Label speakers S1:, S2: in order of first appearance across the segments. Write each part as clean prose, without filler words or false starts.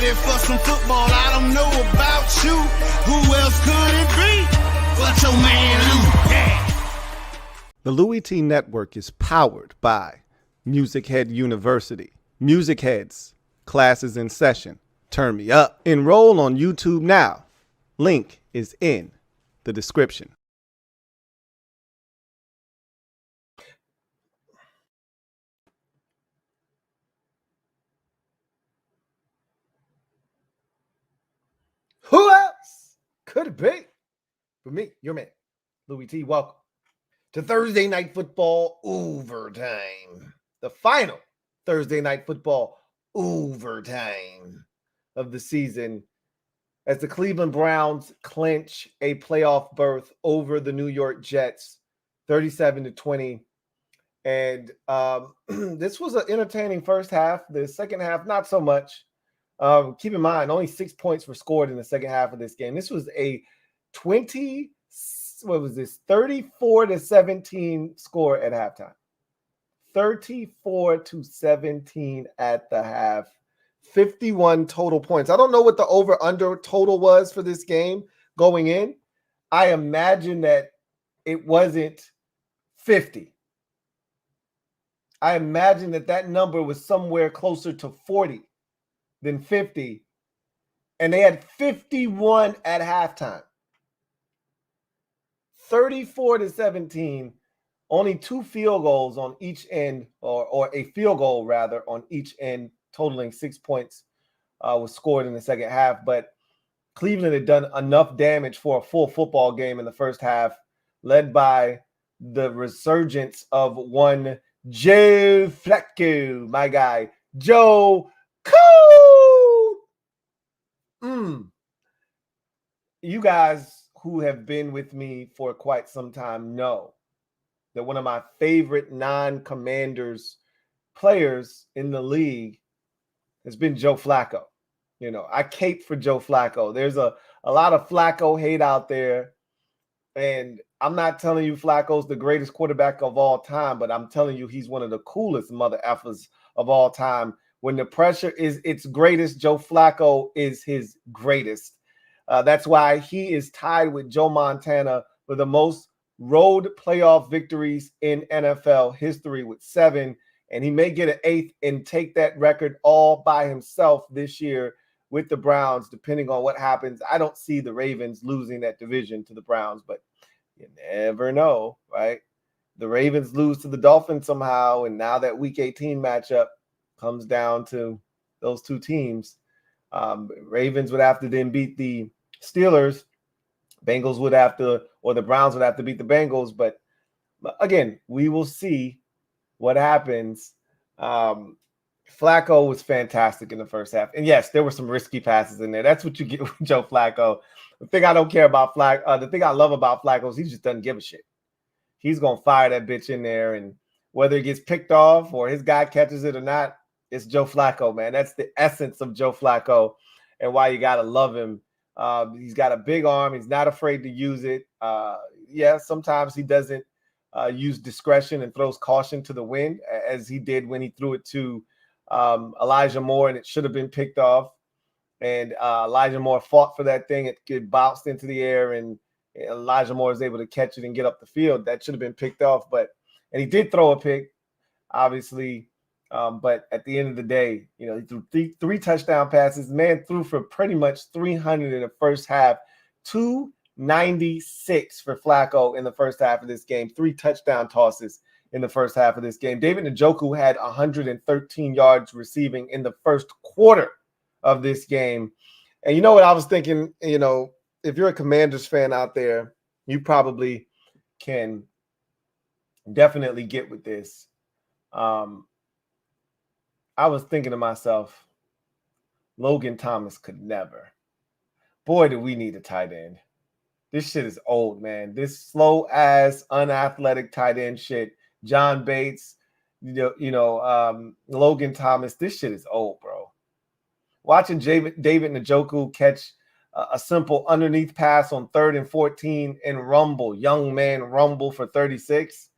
S1: ready for some football. I don't know about you. Who else could it be but your man Lou? Yeah.
S2: The LouieTeeNetwork is powered by MusicHead University. MusicHeads, classes in session. Turn me up. Enroll on YouTube now. Link is in the description.
S3: Who else could it be? For me, your man, Louie T. Welcome to Thursday Night Football Overtime. The final Thursday Night Football Overtime of the season as the Cleveland Browns clinch a playoff berth over the New York Jets, 37-20. And this was an entertaining first half. The second half, not so much. Keep in mind, only 6 points were scored in the second half of this game. This was a 34-17 score at halftime. 34-17 at the half. 51 total points. I don't know what the over-under total was for this game going in. I imagine that it wasn't 50. I imagine that number was somewhere closer to 40 than 50. And they had 51 at halftime. 34-17. Only 2 field goals on each end, or a field goal rather on each end, totaling 6 points was scored in the second half. But Cleveland had done enough damage for a full football game in the first half, led by the resurgence of one Joe Flacco, my guy, Joe Cool. You guys who have been with me for quite some time know that one of my favorite non-Commanders players in the league has been Joe Flacco. You know, I cape for Joe Flacco. There's a lot of Flacco hate out there. And I'm not telling you Flacco's the greatest quarterback of all time, but I'm telling you he's one of the coolest mother effers of all time. When the pressure is its greatest, Joe Flacco is his greatest. That's why he is tied with Joe Montana for the most road playoff victories in NFL history with 7. And he may get an 8th and take that record all by himself this year with the Browns, depending on what happens. I don't see the Ravens losing that division to the Browns, but you never know, right? The Ravens lose to the Dolphins somehow, and now that Week 18 matchup comes down to those two teams. Ravens would have to then beat the Steelers. Bengals would have to, or the Browns would have to beat the Bengals. But again, we will see what happens. Flacco was fantastic in the first half. And yes, there were some risky passes in there. That's what you get with Joe Flacco. The thing I don't care about the thing I love about Flacco is he just doesn't give a shit. He's going to fire that bitch in there. And whether it gets picked off or his guy catches it or not, it's Joe Flacco, man. That's the essence of Joe Flacco and why you got to love him. He's got a big arm. He's not afraid to use it. Yeah, sometimes he doesn't use discretion and throws caution to the wind, as he did when he threw it to Elijah Moore, and it should have been picked off. And Elijah Moore fought for that thing. It bounced into the air, and Elijah Moore was able to catch it and get up the field. That should have been picked off, and he did throw a pick, obviously. But at the end of the day, you know, he threw three touchdown passes. Man threw for pretty much 300 in the first half, 296 for Flacco in the first half of this game, 3 touchdown tosses in the first half of this game. David Njoku had 113 yards receiving in the first quarter of this game. And you know what I was thinking, you know, if you're a Commanders fan out there, you probably can definitely get with this. I was thinking to myself, Logan Thomas could never. Boy, do we need a tight end. This shit is old, man. This slow-ass, unathletic tight end shit. John Bates, Logan Thomas. This shit is old, bro. Watching David Njoku catch a simple underneath pass on 3rd and 14 and young man rumble for 36,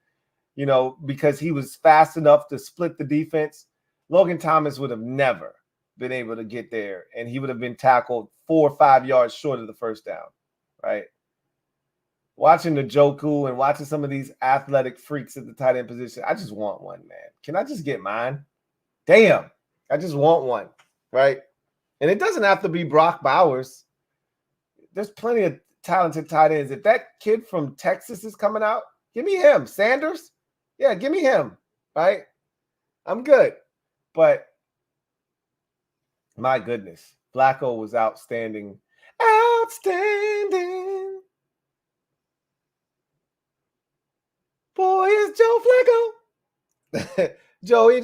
S3: because he was fast enough to split the defense. Logan Thomas would have never been able to get there, and he would have been tackled 4 or 5 yards short of the first down, right? Watching the Joku and watching some of these athletic freaks at the tight end position, I just want one, man. Can I just get mine? Damn, I just want one, right? And it doesn't have to be Brock Bowers. There's plenty of talented tight ends. If that kid from Texas is coming out, give me him. Sanders? Yeah, give me him, right? I'm good. But my goodness, Flacco was outstanding. Outstanding. Boy, is Joe Flacco. Joey.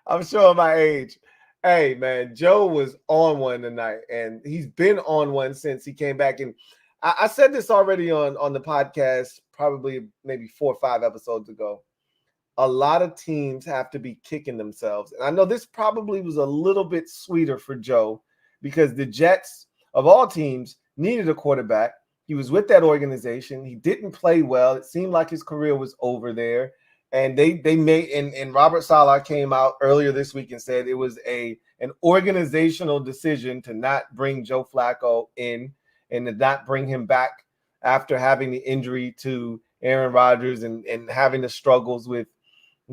S3: I'm showing my age. Hey, man, Joe was on one tonight, and he's been on one since he came back. And I said this already on the podcast, probably maybe 4 or 5 episodes ago. A lot of teams have to be kicking themselves. And I know this probably was a little bit sweeter for Joe because the Jets, of all teams, needed a quarterback. He was with that organization. He didn't play well. It seemed like his career was over there. And they made and Robert Saleh came out earlier this week and said it was an organizational decision to not bring Joe Flacco in and to not bring him back after having the injury to Aaron Rodgers and having the struggles with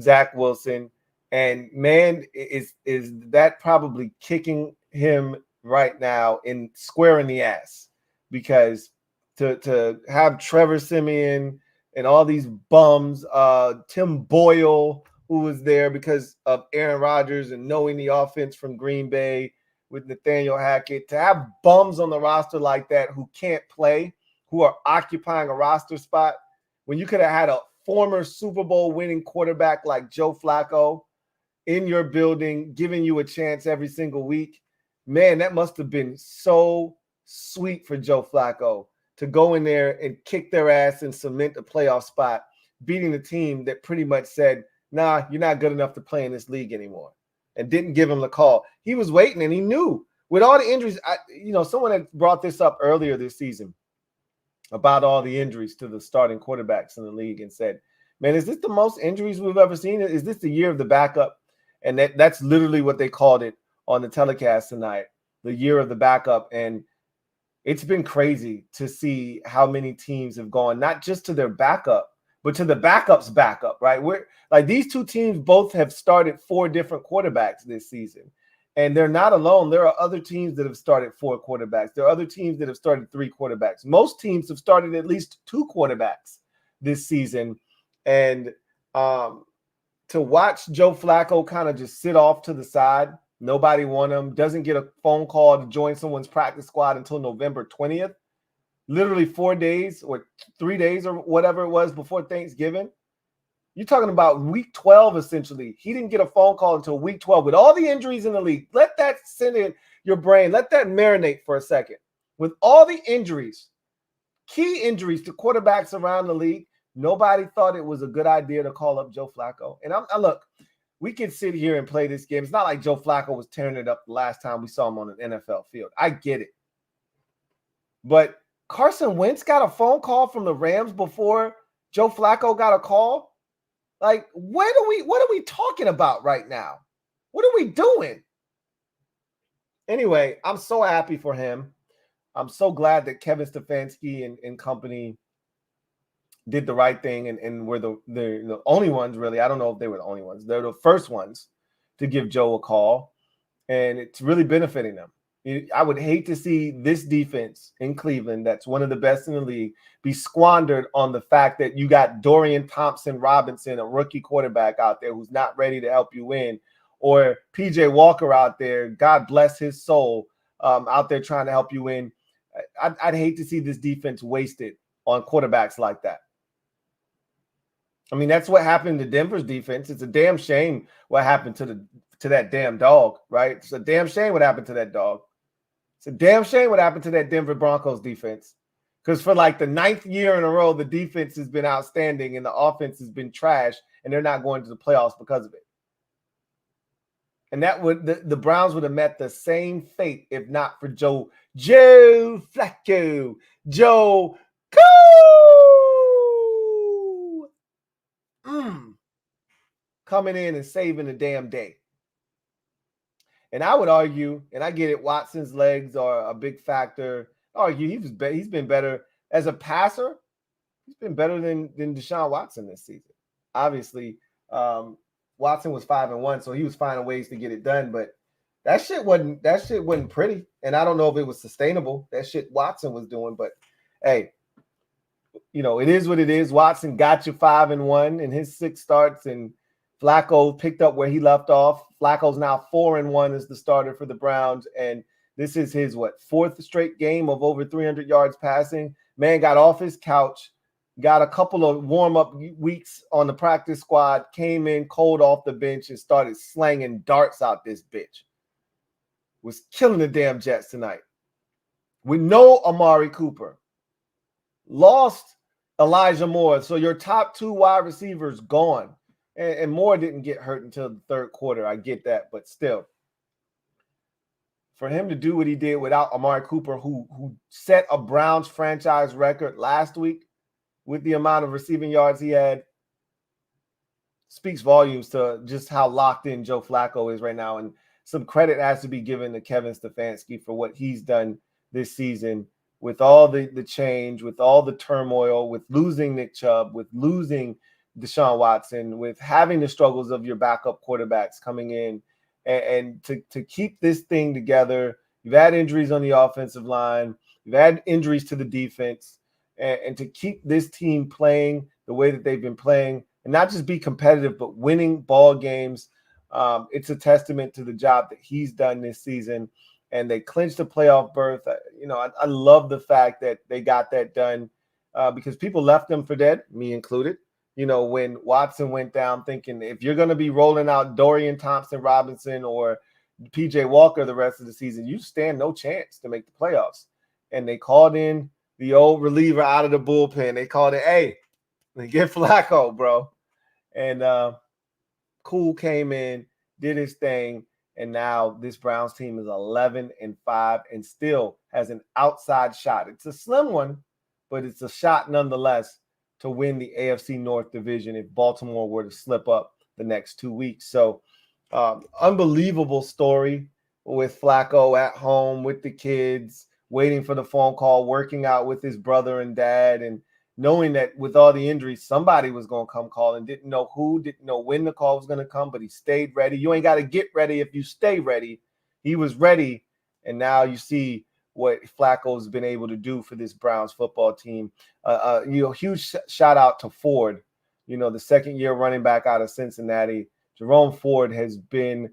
S3: Zach Wilson. And man, is that probably kicking him right now in square in the ass, because to have Trevor Siemian and all these bums, Tim Boyle, who was there because of Aaron Rodgers and knowing the offense from Green Bay with Nathaniel Hackett, to have bums on the roster like that who can't play, who are occupying a roster spot, when you could have had a former Super Bowl winning quarterback like Joe Flacco in your building, giving you a chance every single week. Man, that must have been so sweet for Joe Flacco to go in there and kick their ass and cement a playoff spot, beating the team that pretty much said, nah, you're not good enough to play in this league anymore, and didn't give him the call. He was waiting, and he knew with all the injuries. Someone had brought this up earlier this season about all the injuries to the starting quarterbacks in the league and said, man, is this the most injuries we've ever seen? Is this the year of the backup? And that's literally what they called it on the telecast tonight, the year of the backup. And it's been crazy to see how many teams have gone, not just to their backup, but to the backup's backup, right? We're like, these two teams both have started 4 different quarterbacks this season. And they're not alone. There are other teams that have started 4 quarterbacks. There are other teams that have started 3 quarterbacks. Most teams have started at least 2 quarterbacks this season. And to watch Joe Flacco kind of just sit off to the side, nobody want him, doesn't get a phone call to join someone's practice squad until November 20th, literally 4 days or 3 days or whatever it was before Thanksgiving. You're talking about week 12, essentially. He didn't get a phone call until week 12 with all the injuries in the league. Let that sit in your brain. Let that marinate for a second. With all the injuries, key injuries to quarterbacks around the league, nobody thought it was a good idea to call up Joe Flacco. And I look, we can sit here and play this game. It's not like Joe Flacco was tearing it up the last time we saw him on an NFL field. I get it. But Carson Wentz got a phone call from the Rams before Joe Flacco got a call. Like, what are we talking about right now? What are we doing? Anyway, I'm so happy for him. I'm so glad that Kevin Stefanski and company did the right thing and were the only ones, really. I don't know if they were the only ones. They're the first ones to give Joe a call, and it's really benefiting them. I would hate to see this defense in Cleveland, that's one of the best in the league, be squandered on the fact that you got Dorian Thompson-Robinson, a rookie quarterback out there who's not ready to help you win, or PJ Walker out there, God bless his soul, out there trying to help you win. I'd hate to see this defense wasted on quarterbacks like that. I mean, that's what happened to Denver's defense. It's a damn shame what happened to that damn dog, right? It's a damn shame what happened to that dog. It's a damn shame what happened to that Denver Broncos defense. Because for like the 9th year in a row, the defense has been outstanding and the offense has been trash, and they're not going to the playoffs because of it. And that would the Browns would have met the same fate if not for Joe Flacco. Joe. coming in and saving the damn day. And I would argue, and I get it, Watson's legs are a big factor. I argue he's been better as a passer. He's been better than Deshaun Watson this season. Obviously, Watson was 5-1, so he was finding ways to get it done. But that shit wasn't pretty. And I don't know if it was sustainable. That shit Watson was doing. But hey, it is what it is. Watson got you 5-1 in his 6 starts, and Flacco picked up where he left off. Flacco's now 4-1 as the starter for the Browns, and this is his 4th straight game of over 300 yards passing. Man got off his couch, got a couple of warm-up weeks on the practice squad, came in cold off the bench and started slanging darts out this bitch. Was killing the damn Jets tonight. With no Amari Cooper. Lost Elijah Moore, so your top 2 wide receivers gone. And Moore didn't get hurt until the 3rd quarter. I get that, but still. For him to do what he did without Amari Cooper, who set a Browns franchise record last week with the amount of receiving yards he had, speaks volumes to just how locked in Joe Flacco is right now. And some credit has to be given to Kevin Stefanski for what he's done this season with all the change, with all the turmoil, with losing Nick Chubb, with losing Deshaun Watson, with having the struggles of your backup quarterbacks coming in, and to keep this thing together. You've had injuries on the offensive line. You've had injuries to the defense. And to keep this team playing the way that they've been playing and not just be competitive, but winning ball games, it's a testament to the job that he's done this season. And they clinched a playoff berth. I love the fact that they got that done because people left them for dead, me included. When Watson went down, thinking if you're going to be rolling out Dorian Thompson-Robinson or PJ Walker the rest of the season, you stand no chance to make the playoffs. And they called in the old reliever out of the bullpen. They called it, hey, get Flacco, bro. And Cool came in, did his thing, and now this Browns team is 11-5 and still has an outside shot. It's a slim one, but it's a shot nonetheless to win the AFC North division if Baltimore were to slip up the next 2 weeks. So unbelievable story with Flacco at home with the kids, waiting for the phone call, working out with his brother and dad, and knowing that with all the injuries, somebody was going to come call and didn't know who, didn't know when the call was going to come, but he stayed ready. You ain't got to get ready if you stay ready. He was ready, and now you see what Flacco's been able to do for this Browns football team. Huge shout out to Ford, the second-year running back out of Cincinnati. Jerome Ford has been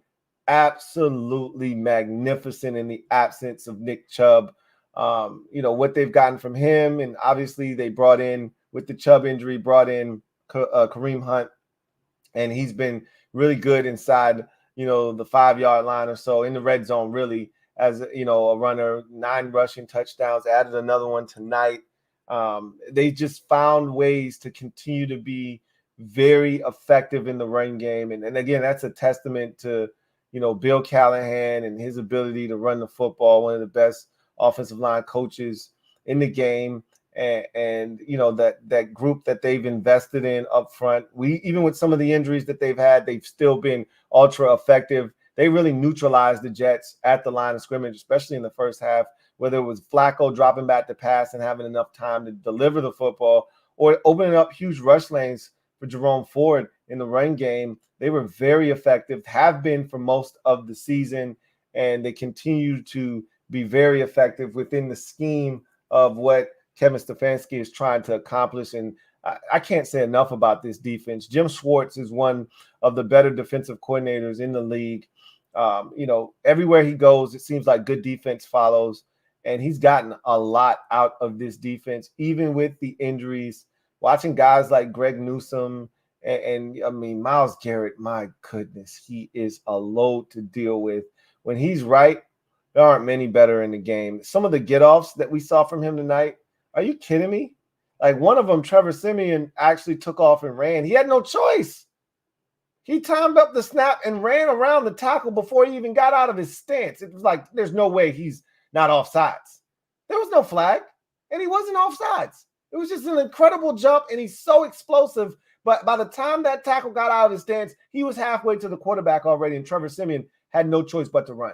S3: absolutely magnificent in the absence of Nick Chubb. What they've gotten from him, and obviously they brought in, with the Chubb injury, brought in Kareem Hunt, and he's been really good inside, the 5-yard line or so in the red zone, really, as a runner. 9 rushing touchdowns, added another one tonight. They just found ways to continue to be very effective in the run game, and again, that's a testament to Bill Callahan and his ability to run the football, one of the best offensive line coaches in the game, and that group that they've invested in up front. Even with some of the injuries that they've had, they've still been ultra effective. They really neutralized the Jets at the line of scrimmage, especially in the first half, whether it was Flacco dropping back to pass and having enough time to deliver the football, or opening up huge rush lanes for Jerome Ford in the run game. They were very effective, have been for most of the season, and they continue to be very effective within the scheme of what Kevin Stefanski is trying to accomplish. And I can't say enough about this defense. Jim Schwartz is one of the better defensive coordinators in the league. Everywhere he goes, it seems like good defense follows, and he's gotten a lot out of this defense, even with the injuries. Watching guys like Greg Newsome and Myles Garrett, my goodness, he is a load to deal with. When he's right, there aren't many better in the game. Some of the get-offs that we saw from him tonight, are you kidding me? Like one of them, Trevor Siemian actually took off and ran. He had no choice. He timed up the snap and ran around the tackle before he even got out of his stance. It was like, there's no way he's not offsides. There was no flag, and he wasn't offsides. It was just an incredible jump, and he's so explosive. But by the time that tackle got out of his stance, he was halfway to the quarterback already, and Trevor Siemian had no choice but to run.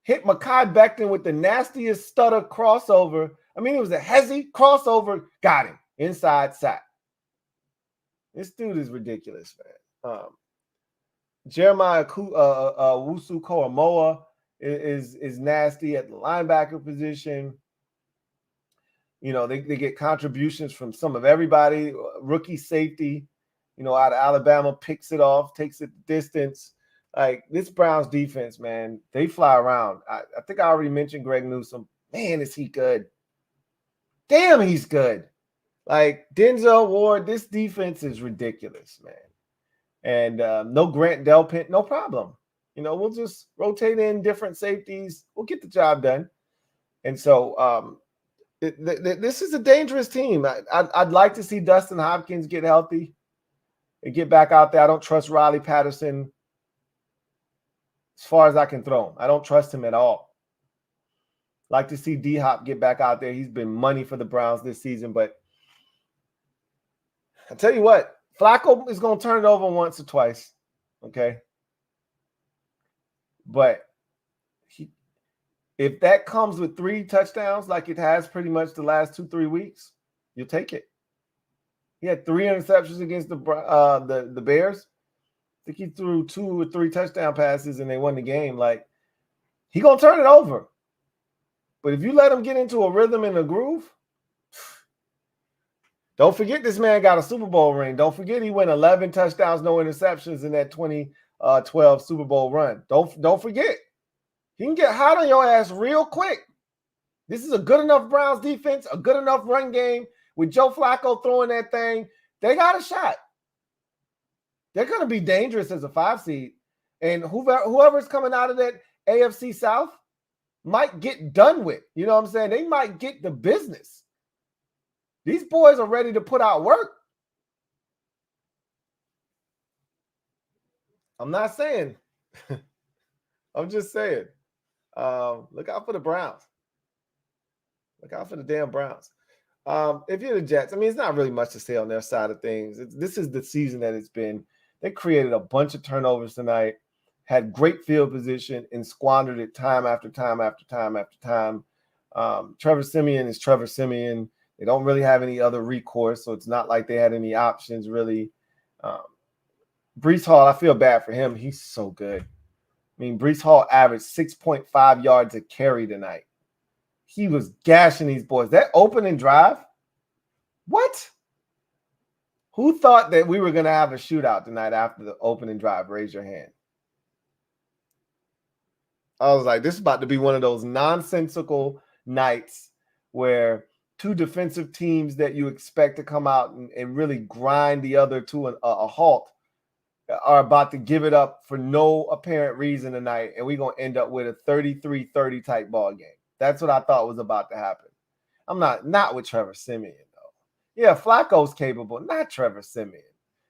S3: Hit Mekhi Becton with the nastiest stutter crossover. I mean, it was a hezzy crossover. Got him. Inside sack. This dude is ridiculous, man. Jeremiah Wusu-Koramoah is nasty at the linebacker position. You know, they get contributions from some of everybody. Rookie safety, you know, out of Alabama, picks it off, takes it the distance. Like, this Browns defense, man, they fly around. I think I already mentioned Greg Newsome. Man, is he good. Damn, he's good. Like, Denzel Ward, this defense is ridiculous, man. And no Grant Delpit, no problem. You know, we'll just rotate in different safeties. We'll get the job done. And so this is a dangerous team. I'd like to see Dustin Hopkins get healthy and get back out there. I don't trust Riley Patterson as far as I can throw him. I don't trust him at all. Like to see D-Hop get back out there. He's been money for the Browns this season. But I'll tell you what, Flacco is going to turn it over once or twice, okay? But if that comes with 3 touchdowns like it has pretty much the last 2-3 weeks, you'll take it. He had 3 interceptions against the Bears. I think he threw 2 or 3 touchdown passes and they won the game. Like, he going to turn it over. But if you let him get into a rhythm and a groove, don't forget this man got a Super Bowl ring. Don't forget he went 11 touchdowns, no interceptions in that 2012 Super Bowl run. Don't forget. He can get hot on your ass real quick. This is a good enough Browns defense, a good enough run game. With Joe Flacco throwing that thing, they got a shot. They're going to be dangerous as a 5 seed. And whoever's coming out of that AFC South might get done with. You know what I'm saying? They might get the business. These boys are ready to put out work. I'm not saying. I'm just saying. Look out for the Browns. Look out for the damn Browns. If you're the Jets, I mean, it's not really much to say on their side of things. This is the season that it's been. They created a bunch of turnovers tonight, had great field position, and squandered it time after time after time after time. Trevor Siemian is Trevor Siemian. They don't really have any other recourse, so it's not like they had any options, really. Breece Hall, I feel bad for him. He's so good. I mean, Breece Hall averaged 6.5 yards a carry tonight. He was gashing these boys. That opening drive, what? Who thought that we were going to have a shootout tonight after the opening drive? Raise your hand. I was like, this is about to be one of those nonsensical nights where 2 defensive teams that you expect to come out and really grind the other to a halt are about to give it up for no apparent reason tonight, and we're going to end up with a 33-30 type ball game. That's what I thought was about to happen. I'm not with Trevor Siemian, though. Yeah, Flacco's capable, not Trevor Siemian.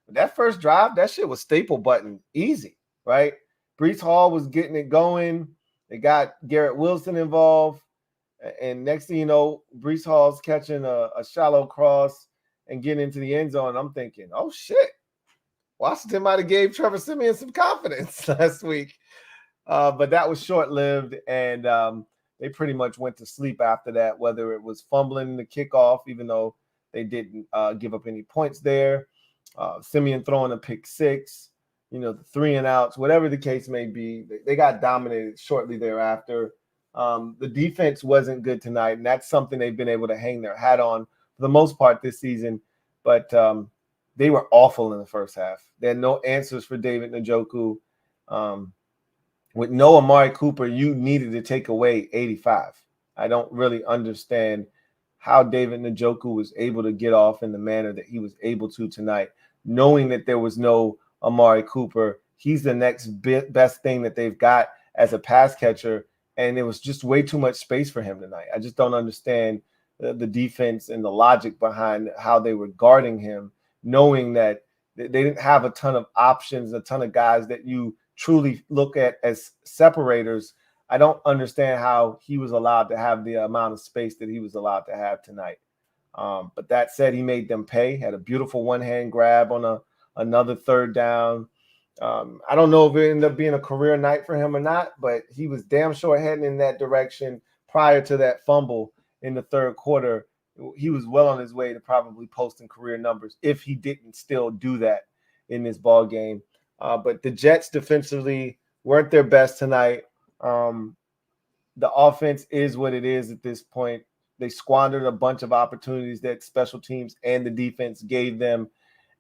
S3: But that first drive, that shit was staple button easy, right? Breece Hall was getting it going. They got Garrett Wilson involved. And next thing you know, Breece Hall's catching a shallow cross and getting into the end zone. I'm thinking, oh, shit. Washington might have gave Trevor Siemian some confidence last week. But that was short-lived, and they pretty much went to sleep after that, whether it was fumbling the kickoff, even though they didn't give up any points there. Siemian throwing a pick 6, you know, the 3 and outs, whatever the case may be. They got dominated shortly thereafter. The defense wasn't good tonight, and that's something they've been able to hang their hat on for the most part this season. But they were awful in the first half. They had no answers for David Njoku. With no Amari Cooper, you needed to take away 85. I don't really understand how David Njoku was able to get off in the manner that he was able to tonight, knowing that there was no Amari Cooper. He's the next best thing that they've got as a pass catcher, and it was just way too much space for him tonight. I just don't understand the defense and the logic behind how they were guarding him, knowing that they didn't have a ton of options, a ton of guys that you truly look at as separators. I don't understand how he was allowed to have the amount of space that he was allowed to have tonight. But that said, he made them pay. Had a beautiful one-hand grab on another third down. I don't know if it ended up being a career night for him or not, but he was damn sure heading in that direction prior to that fumble in the third quarter. He was well on his way to probably posting career numbers if he didn't still do that in this ball game. But the Jets defensively weren't their best tonight. The offense is what it is at this point. They squandered a bunch of opportunities that special teams and the defense gave them.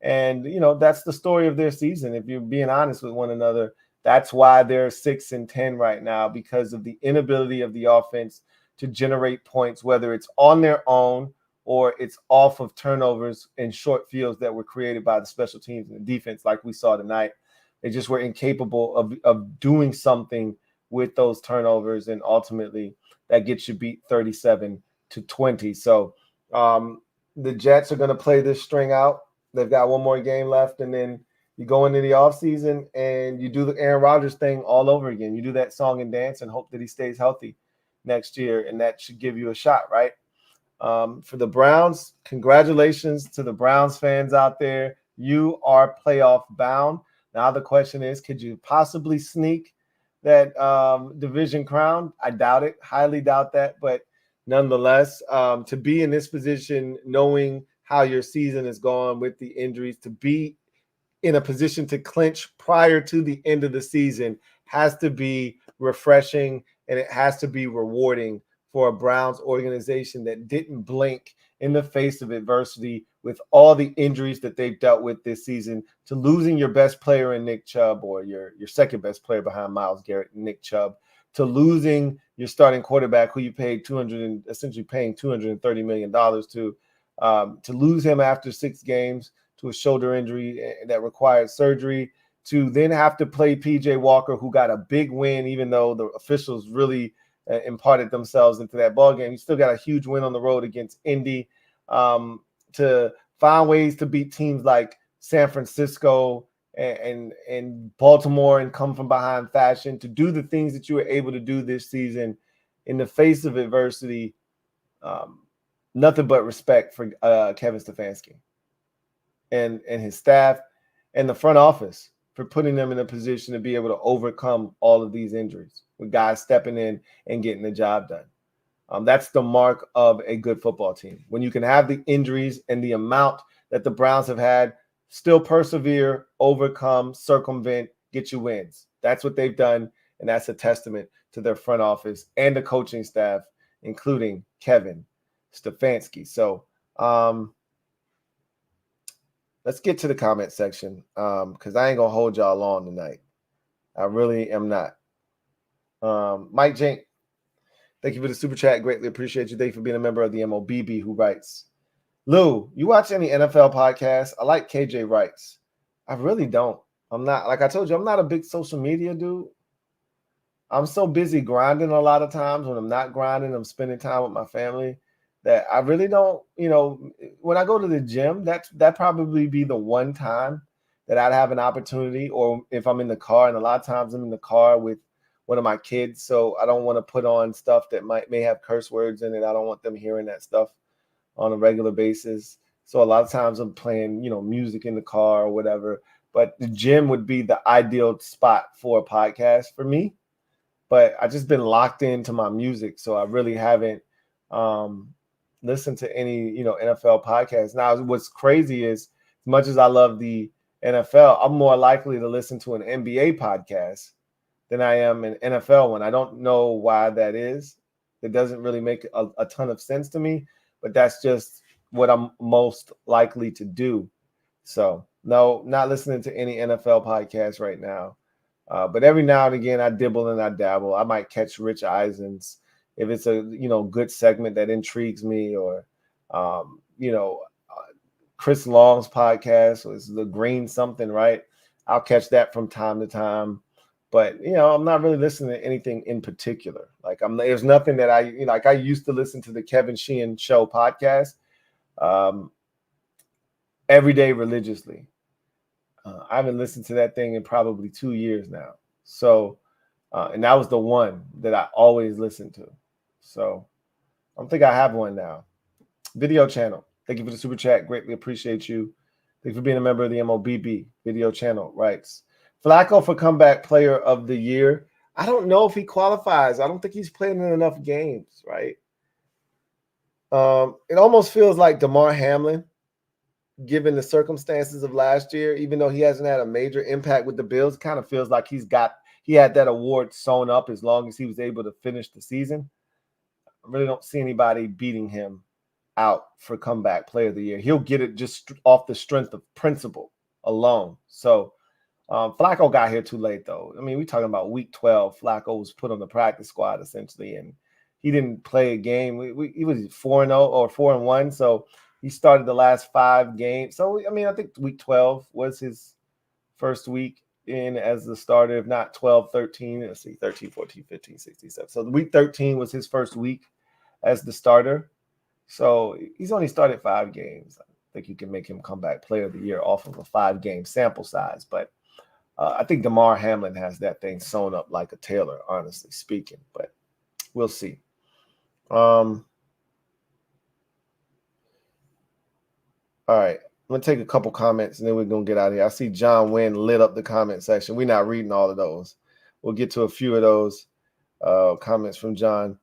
S3: And, that's the story of their season. If you're being honest with one another, that's why they're 6-10 right now, because of the inability of the offense to generate points, whether it's on their own or it's off of turnovers and short fields that were created by the special teams and the defense, like we saw tonight. They just were incapable of doing something with those turnovers, and ultimately that gets you beat 37-20. So the Jets are going to play this string out. They've got one more game left, and then you go into the offseason and you do the Aaron Rodgers thing all over again. You do that song and dance and hope that he stays healthy next year, and that should give you a shot, right? For the Browns, congratulations to the Browns fans out there. You are playoff bound. Now the question is, could you possibly sneak that division crown? I doubt it, highly doubt that. But nonetheless, to be in this position, knowing how your season is going with the injuries, to be in a position to clinch prior to the end of the season has to be refreshing, and it has to be rewarding for a Browns organization that didn't blink in the face of adversity with all the injuries that they've dealt with this season, to losing your best player in Nick Chubb, or your second best player behind Myles Garrett, Nick Chubb, to losing your starting quarterback who you paid essentially paying $230 million to lose him after 6 games to a shoulder injury that required surgery, to then have to play PJ Walker, who got a big win, even though the officials really imparted themselves into that ball game. You still got a huge win on the road against Indy, to find ways to beat teams like San Francisco and Baltimore and come from behind fashion, to do the things that you were able to do this season in the face of adversity. Nothing but respect for Kevin Stefanski and his staff and the front office for putting them in a position to be able to overcome all of these injuries, with guys stepping in and getting the job done. That's the mark of a good football team. When you can have the injuries and the amount that the Browns have had, still persevere, overcome, circumvent, get you wins. That's what they've done, and that's a testament to their front office and the coaching staff, including Kevin Stefanski. So let's get to the comment section, because I ain't going to hold y'all long tonight. I really am not. Mike Jink, thank you for the super chat. Greatly appreciate you. Thank you for being a member of the MOBB, who writes, Lou, you watch any NFL podcasts? I like KJ Wrights. I really don't. I'm not, like I told you, I'm not a big social media dude. I'm so busy grinding a lot of times. When I'm not grinding, I'm spending time with my family, that I really don't, when I go to the gym, that probably be the one time that I'd have an opportunity, or if I'm in the car, and a lot of times I'm in the car with one of my kids, so I don't want to put on stuff that may have curse words in it. I don't want them hearing that stuff on a regular basis. So a lot of times I'm playing, music in the car or whatever. But the gym would be the ideal spot for a podcast for me. But I just been locked into my music, so I really haven't listened to any, NFL podcasts. Now, what's crazy is, as much as I love the NFL, I'm more likely to listen to an NBA podcast than I am an NFL one. I don't know why that is. It doesn't really make a ton of sense to me, but that's just what I'm most likely to do. So no, not listening to any NFL podcasts right now. But every now and again, I dibble and I dabble. I might catch Rich Eisen's if it's a good segment that intrigues me, or Chris Long's podcast, or it's the Green something, right? I'll catch that from time to time. But I'm not really listening to anything in particular. Like there's nothing that I used to listen to the Kevin Sheehan Show podcast every day religiously. I haven't listened to that thing in probably 2 years now. So, and that was the one that I always listened to. So I don't think I have one now. Video channel. Thank you for the super chat. Greatly appreciate you. Thank you for being a member of the MOBB video channel. Writes Flacco for comeback player of the year. I don't know if he qualifies. I don't think he's playing in enough games, right? It almost feels like DeMar Hamlin, given the circumstances of last year, even though he hasn't had a major impact with the Bills, kind of feels like he had that award sewn up as long as he was able to finish the season. I really don't see anybody beating him out for comeback player of the year. He'll get it just off the strength of principle alone. So Flacco got here too late, though. I mean, we're talking about week 12. Flacco was put on the practice squad, essentially, and he didn't play a game. He was 4-0 or 4-1, so he started the last 5 games. So, I mean, I think week 12 was his first week in as the starter, if not 12, 13. Let's see, 13, 14, 15, 16, 17. So week 13 was his first week as the starter. So he's only started 5 games. I think you can make him comeback player of the year off of a 5-game sample size. But I think DeMar Hamlin has that thing sewn up like a tailor, honestly speaking. But we'll see. All right. I'm going to take a couple comments, and then we're going to get out of here. I see John Wynn lit up the comment section. We're not reading all of those. We'll get to a few of those comments from John.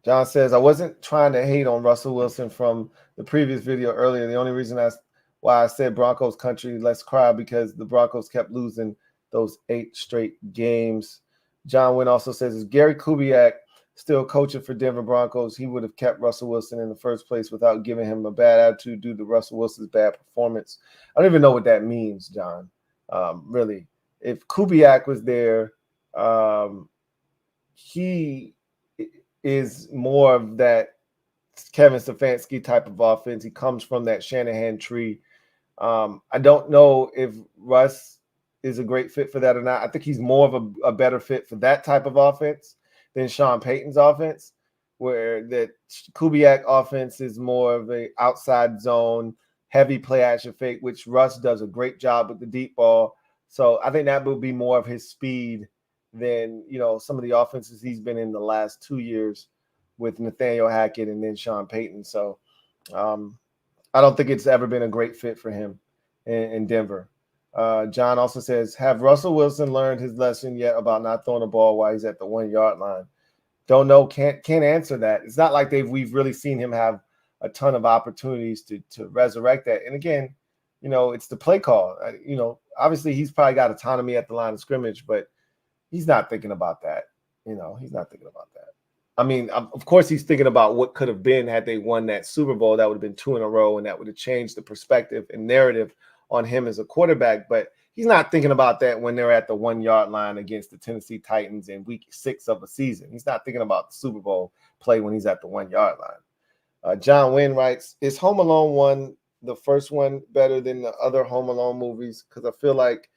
S3: John says, I wasn't trying to hate on Russell Wilson from the previous video earlier. The only reason why I said Broncos country, let's cry, because the Broncos kept losing those 8 straight games. John Wynn also says, is Gary Kubiak still coaching for Denver Broncos? He would have kept Russell Wilson in the first place without giving him a bad attitude due to Russell Wilson's bad performance. I don't even know what that means, John. Really, if Kubiak was there, he is more of that Kevin Stefanski type of offense. He comes from that Shanahan tree. I don't know if Russ is a great fit for that or not. I think he's more of a better fit for that type of offense than Sean Payton's offense, where that Kubiak offense is more of a outside zone, heavy play action fake, which Russ does a great job with the deep ball. So I think that would be more of his speed than, some of the offenses he's been in the last 2 years with Nathaniel Hackett and then Sean Payton. So I don't think it's ever been a great fit for him in Denver. John also says, have Russell Wilson learned his lesson yet about not throwing the ball while he's at the 1-yard line? Don't know. Can't answer that. It's not like we've really seen him have a ton of opportunities to resurrect that. And again, it's the play call. Obviously he's probably got autonomy at the line of scrimmage, but he's not thinking about that. He's not thinking about that. I mean, of course he's thinking about what could have been had they won that Super Bowl. That would have been 2 in a row, and that would have changed the perspective and narrative on him as a quarterback. But he's not thinking about that when they're at the 1-yard line against the Tennessee Titans in week 6 of a season. He's not thinking about the Super Bowl play when he's at the 1-yard line. John Wynn writes, is Home Alone 1, the first one, better than the other Home Alone movies? Because I feel like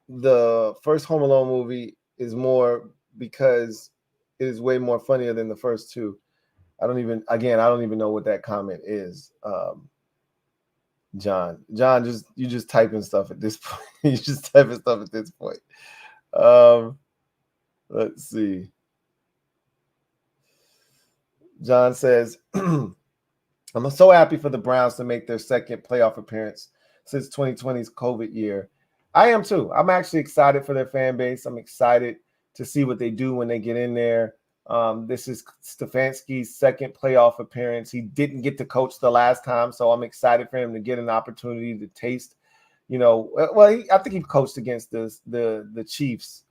S3: the first Home Alone movie is more because it is way more funnier than the first 2. I don't even know what that comment is. John, you just typing stuff at this point. You just typing stuff at this point. Let's see. John says, I'm so happy for the Browns to make their second playoff appearance since 2020's COVID year. I am too. I'm actually excited for their fan base. I'm excited to see what they do when they get in there. This is Stefanski's second playoff appearance. He didn't get to coach the last time, so I'm excited for him to get an opportunity to taste, I think he coached against the Chiefs,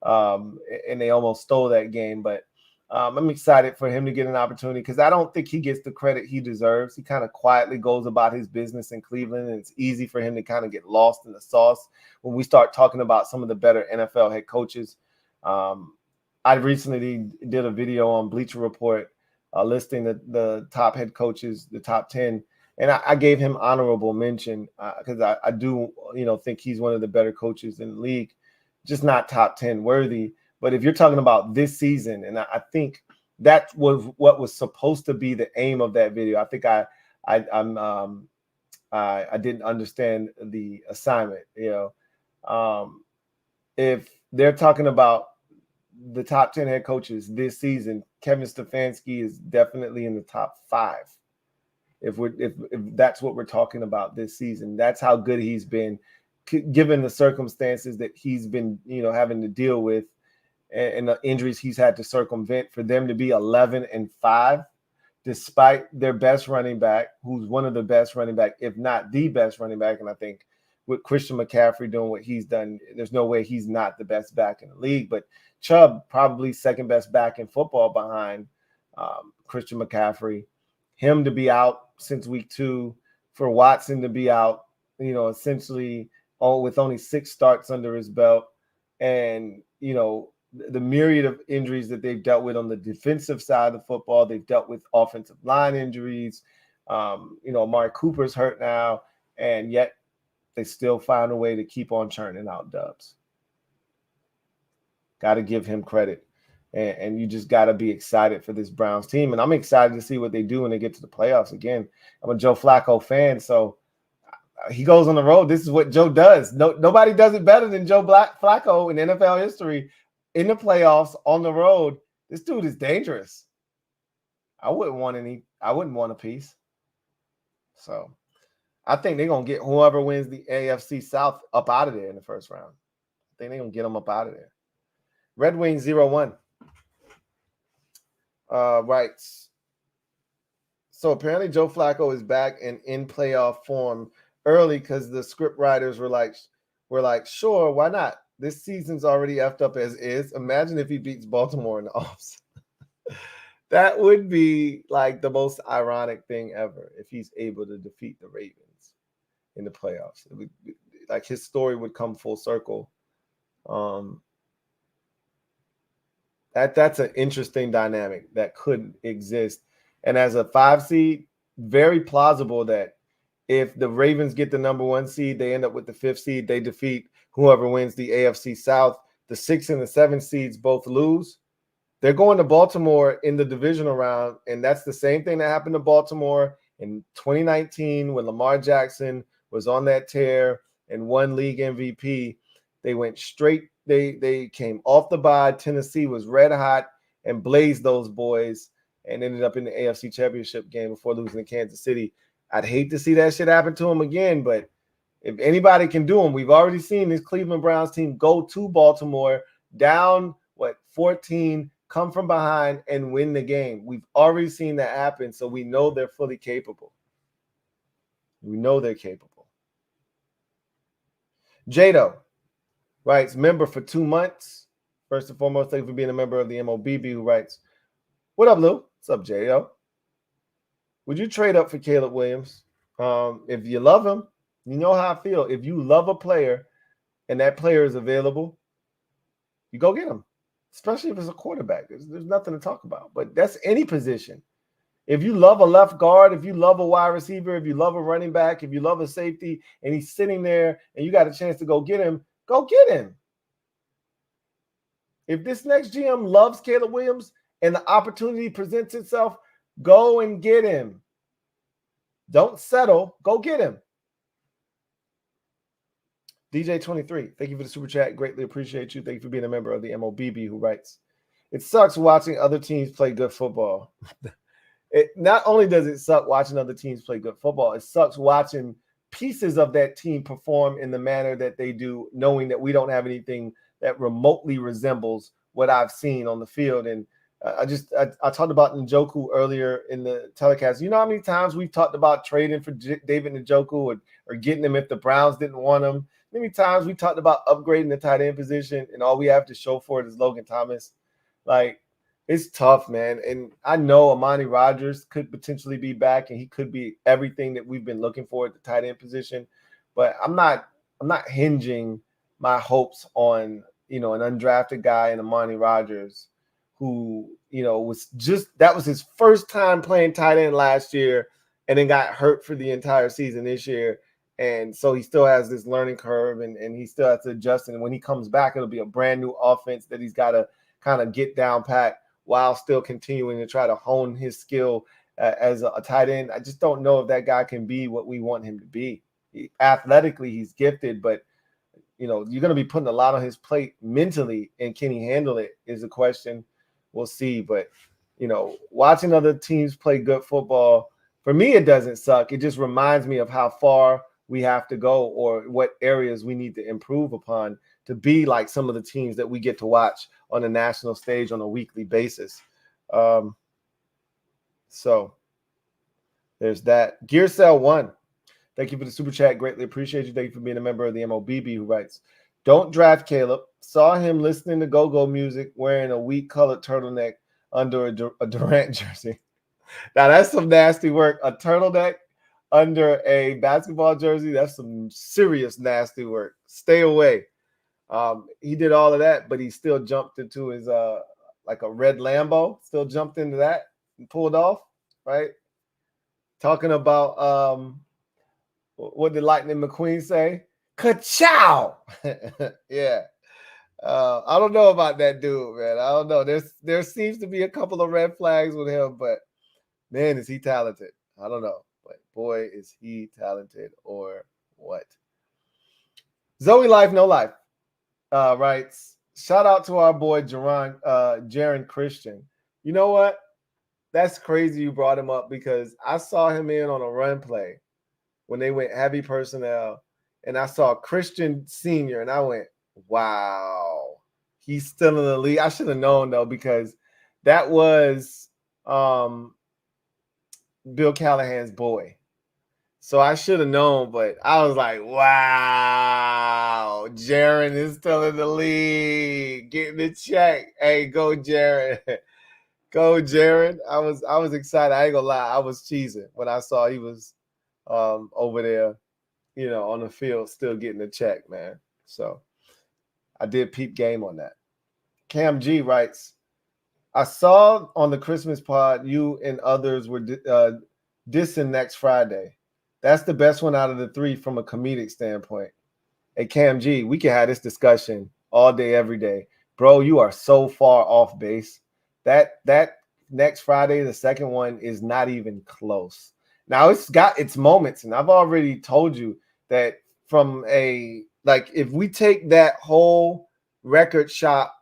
S3: and they almost stole that game. But I'm excited for him to get an opportunity because I don't think he gets the credit he deserves. He kind of quietly goes about his business in Cleveland, and it's easy for him to kind of get lost in the sauce when we start talking about some of the better NFL head coaches. I recently did a video on Bleacher Report listing the top head coaches, the top 10, and I gave him honorable mention because I do, think he's one of the better coaches in the league, just not top 10 worthy. But if you're talking about this season, and I think that was what was supposed to be the aim of that video. I think I didn't understand the assignment. If they're talking about the top 10 head coaches this season, Kevin Stefanski is definitely in the top 5. If that's what we're talking about this season, that's how good he's been, given the circumstances that he's been, having to deal with and the injuries he's had to circumvent. For them to be 11-5, despite their best running back, who's one of the best running back, if not the best running back, and I think with Christian McCaffrey doing what he's done, there's no way he's not the best back in the league. But Chubb, probably second best back in football behind Christian McCaffrey. Him to be out since week 2, for Watson to be out, essentially with only 6 starts under his belt, and the myriad of injuries that they've dealt with on the defensive side of football. They've dealt with offensive line injuries. Amari Cooper's hurt now, and yet they still find a way to keep on churning out dubs. Got to give him credit. And you just got to be excited for this Browns team. And I'm excited to see what they do when they get to the playoffs. Again, I'm a Joe Flacco fan, so he goes on the road. This is what Joe does. Nobody does it better than Joe Flacco in NFL history. In the playoffs, on the road, this dude is dangerous. I wouldn't want a piece. So I think they're going to get whoever wins the AFC South up out of there in the first round. I think they're going to get them up out of there. Red Wings 0-1. Right. So apparently Joe Flacco is back and in playoff form early because the script writers were like, sure, why not? This season's already effed up as is. Imagine if he beats Baltimore in the offs. That would be like the most ironic thing ever if he's able to defeat the Ravens in the playoffs. It would, like, his story would come full circle. That's an interesting dynamic that could exist. And as a 5 seed, very plausible that if the Ravens get the number 1 seed, they end up with the 5th seed, they defeat whoever wins the AFC South. The 6 and the 7 seeds both lose. They're going to Baltimore in the divisional round, and that's the same thing that happened to Baltimore in 2019 when Lamar Jackson was on that tear and won league MVP. They went straight. They came off the bye. Tennessee was red hot and blazed those boys and ended up in the AFC Championship game before losing to Kansas City. I'd hate to see that shit happen to them again, but if anybody can do them, we've already seen this Cleveland Browns team go to Baltimore down, 14, come from behind and win the game. We've already seen that happen, so we know they're fully capable. We know they're capable. Jado writes, member for 2 months. First and foremost, thank you for being a member of the MOBB, who writes, what up, Lou? What's up, Jado? Would you trade up for Caleb Williams? If you love him, you know how I feel. If you love a player and that player is available, you go get him, especially if it's a quarterback. There's nothing to talk about, but that's any position. If you love a left guard, if you love a wide receiver, if you love a running back, if you love a safety, and he's sitting there and you got a chance to go get him, go get him. If this next GM loves Caleb Williams and the opportunity presents itself, go and get him. Don't settle. Go get him. DJ23, thank you for the super chat. Greatly appreciate you. Thank you for being a member of the MOBB, who writes, it sucks watching other teams play good football. Not only does it suck watching other teams play good football, it sucks watching pieces of that team perform in the manner that they do, knowing that we don't have anything that remotely resembles what I've seen on the field. And I talked about Njoku earlier in the telecast. You know how many times we've talked about trading for David Njoku or getting him if the Browns didn't want him? Many times we talked about upgrading the tight end position, and all we have to show for it is Logan Thomas. Like, it's tough, man. And I know Amani Rodgers could potentially be back, and he could be everything that we've been looking for at the tight end position. But I'm not hinging my hopes on, an undrafted guy in Amani Rodgers who, that was his first time playing tight end last year and then got hurt for the entire season this year. And so he still has this learning curve and he still has to adjust. And when he comes back, it'll be a brand new offense that he's got to kind of get down pat while still continuing to try to hone his skill as a tight end. I just don't know if that guy can be what we want him to be. Athletically, he's gifted, but you're going to be putting a lot on his plate mentally, and can he handle it is a question. We'll see. But, watching other teams play good football, for me, it doesn't suck. It just reminds me of how far we have to go or what areas we need to improve upon to be like some of the teams that we get to watch on the national stage on a weekly basis. So there's that. Gear Cell 1. Thank you for the super chat. Greatly appreciate you. Thank you for being a member of the MOBB, who writes, don't draft Caleb. Saw him listening to go-go music wearing a wheat-colored turtleneck under a Durant jersey. Now, that's some nasty work. A turtleneck under a basketball jersey, that's some serious nasty work. Stay away. He did all of that, but he still jumped into his like a red Lambo, still jumped into that and pulled off, right? Talking about what did Lightning McQueen say? Ka-chow! Yeah. I don't know about that dude, man. I don't know. There seems to be a couple of red flags with him, but man, is he talented. I don't know. But boy, is he talented or what. Zoe Life, No Life writes, shout out to our boy Jaron Christian. You know what? That's crazy you brought him up because I saw him in on a run play when they went heavy personnel, and I saw Christian Sr., and I went, wow, he's still in the league. I should have known, though, because that was Bill Callahan's boy. So I should have known, but I was like, wow, Jaron is still in the league, getting the check. Hey, go Jaron. Go Jaron. I was excited. I ain't gonna lie. I was cheesing when I saw he was over there, on the field, still getting the check, man. So I did peep game on that. Cam G writes, I saw on the Christmas pod you and others were dissing next Friday. That's the best one out of the three from a comedic standpoint. Hey, Cam G, we can have this discussion all day, every day. Bro, you are so far off base. That next Friday, the second one, is not even close. Now, it's got its moments, and I've already told you that if we take that whole record shop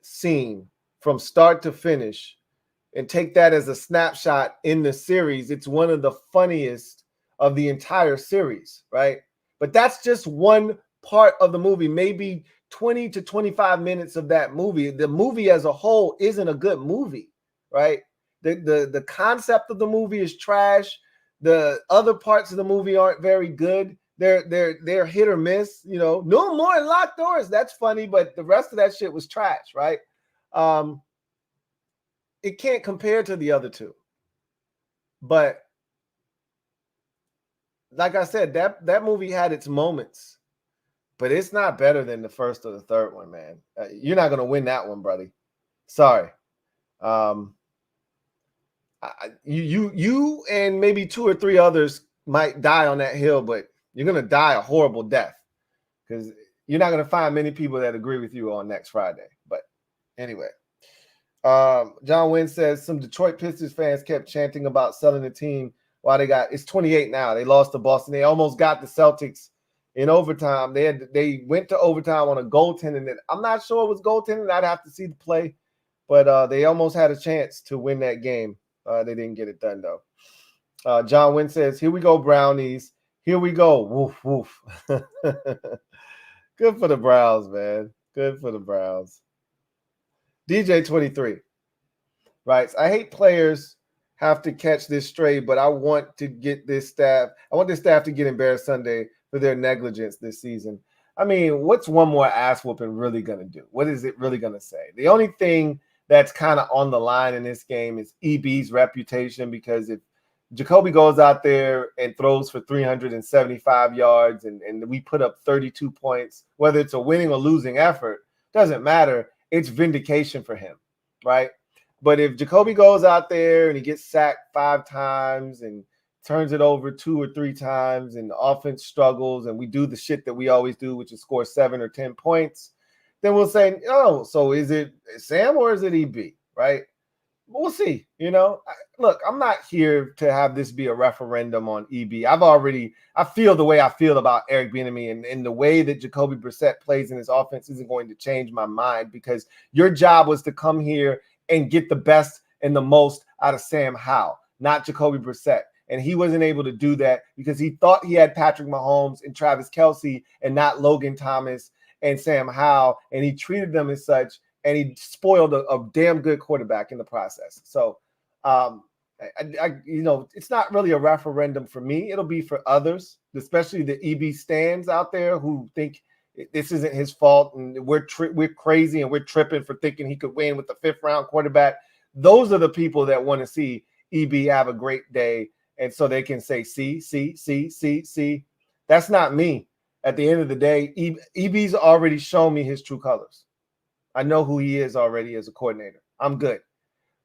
S3: scene from start to finish and take that as a snapshot in the series, it's one of the funniest of the entire series, right? But that's just one part of the movie, maybe 20 to 25 minutes of that movie. The movie as a whole isn't a good movie, right? The concept of the movie is trash. The other parts of the movie aren't very good. They're hit or miss, No more in locked doors. That's funny, but the rest of that shit was trash, right? It can't compare to the other two. But like I said, that movie had its moments, but it's not better than the first or the third one, man. You're not going to win that one, buddy. Sorry. You and maybe two or three others might die on that hill, but you're going to die a horrible death because you're not going to find many people that agree with you on next Friday. But anyway, John Wynn says some Detroit Pistons fans kept chanting about selling the team while it's 28 now. They lost to Boston. They almost got the Celtics in overtime. They went to overtime on a goaltending. I'm not sure it was goaltending. I'd have to see the play, but they almost had a chance to win that game. They didn't get it done, though. John Wynn says, here we go, Brownies. Here we go. Woof, woof. Good for the Browns, man. Good for the Browns. DJ23 writes, I hate players have to catch this stray, but I want this staff to get embarrassed Sunday for their negligence this season. I mean, what's one more ass whooping really going to do? What is it really going to say? The only thing that's kind of on the line in this game is EB's reputation, because if Jacoby goes out there and throws for 375 yards and we put up 32 points, whether it's a winning or losing effort, doesn't matter. It's vindication for him, right? But if Jacoby goes out there and he gets sacked 5 times and turns it over 2 or 3 times and the offense struggles and we do the shit that we always do, which is score 7 or 10 points, then we'll say, oh, so is it Sam or is it EB, right? we'll see. Look, I'm not here to have this be a referendum on EB. I feel the way I feel about Eric Bieniemy, and the way that Jacoby Brissett plays in his offense isn't going to change my mind, because your job was to come here and get the best and the most out of Sam Howell, not Jacoby Brissett. And he wasn't able to do that because he thought he had Patrick Mahomes and Travis Kelce and not Logan Thomas and Sam Howell, and he treated them as such, and he spoiled a damn good quarterback in the process. So, it's not really a referendum for me. It'll be for others, especially the EB stands out there who think this isn't his fault and we're crazy and we're tripping for thinking he could win with the 5th round quarterback. Those are the people that want to see EB have a great day, and so they can say, see. That's not me. At the end of the day, EB's already shown me his true colors. I know who he is already as a coordinator. I'm good.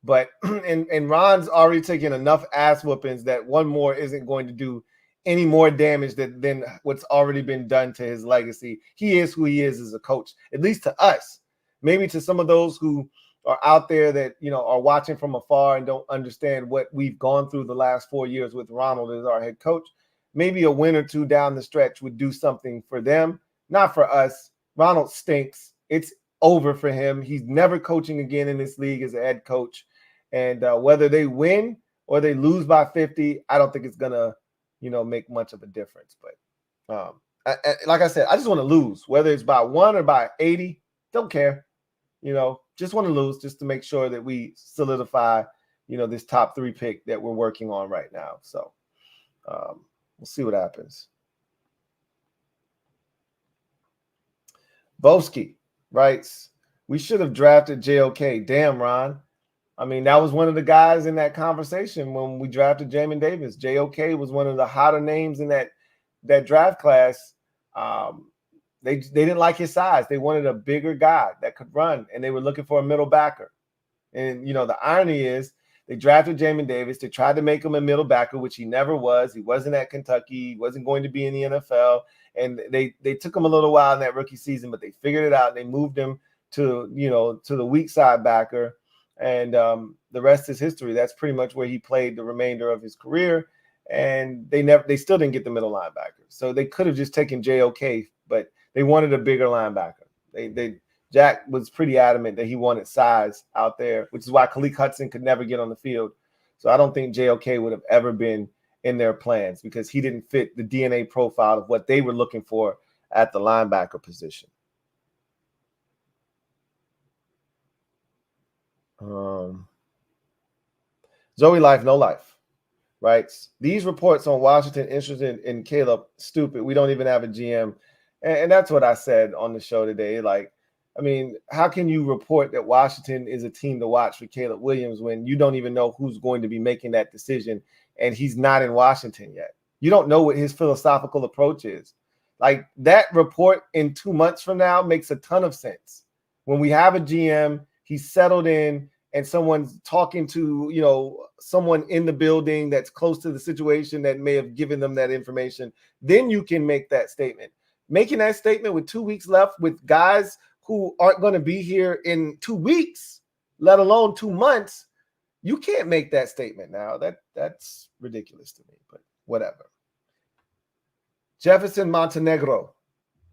S3: But and Ron's already taken enough ass whoopings that one more isn't going to do any more damage than what's already been done to his legacy. He is who he is as a coach, at least to us. Maybe to some of those who are out there that, are watching from afar and don't understand what we've gone through the last 4 years with Ronald as our head coach. Maybe a win or two down the stretch would do something for them, not for us. Ronald stinks. It's over for him. He's never coaching again in this league as a head coach. And whether they win or they lose by 50, I don't think it's going to, make much of a difference. But like I said, I just want to lose, whether it's by 1 or by 80. Don't care. Just want to lose just to make sure that we solidify, this top 3 pick that we're working on right now. So we'll see what happens. Boski writes, we should have drafted JOK. Damn, Ron. I mean, that was one of the guys in that conversation when we drafted Jamin Davis. JOK was one of the hotter names in that draft class. They didn't like his size. They wanted a bigger guy that could run, and they were looking for a middle backer. And, the irony is they drafted Jamin Davis. They tried to make him a middle backer, which he never was. He wasn't at Kentucky. He wasn't going to be in the NFL. And they took him a little while in that rookie season, but they figured it out. And they moved him to the weak side backer. And the rest is history. That's pretty much where he played the remainder of his career. And they still didn't get the middle linebacker. So they could have just taken JOK, but they wanted a bigger linebacker. Jack was pretty adamant that he wanted size out there, which is why Khaleke Hudson could never get on the field. So I don't think JOK would have ever been in their plans because he didn't fit the DNA profile of what they were looking for at the linebacker position. Zoe Life, No Life writes, these reports on Washington interested in Caleb, stupid. We don't even have a GM. And that's what I said on the show today. Like, I mean, how can you report that Washington is a team to watch for Caleb Williams when you don't even know who's going to be making that decision and he's not in Washington yet? You don't know what his philosophical approach is. Like, that report in 2 months from now makes a ton of sense. When we have a GM, he's settled in, and someone's talking to, someone in the building that's close to the situation that may have given them that information, then you can make that statement. Making that statement with 2 weeks left with guys who aren't going to be here in 2 weeks, let alone 2 months, you can't make that statement now. That's ridiculous to me, but whatever. Jefferson Montenegro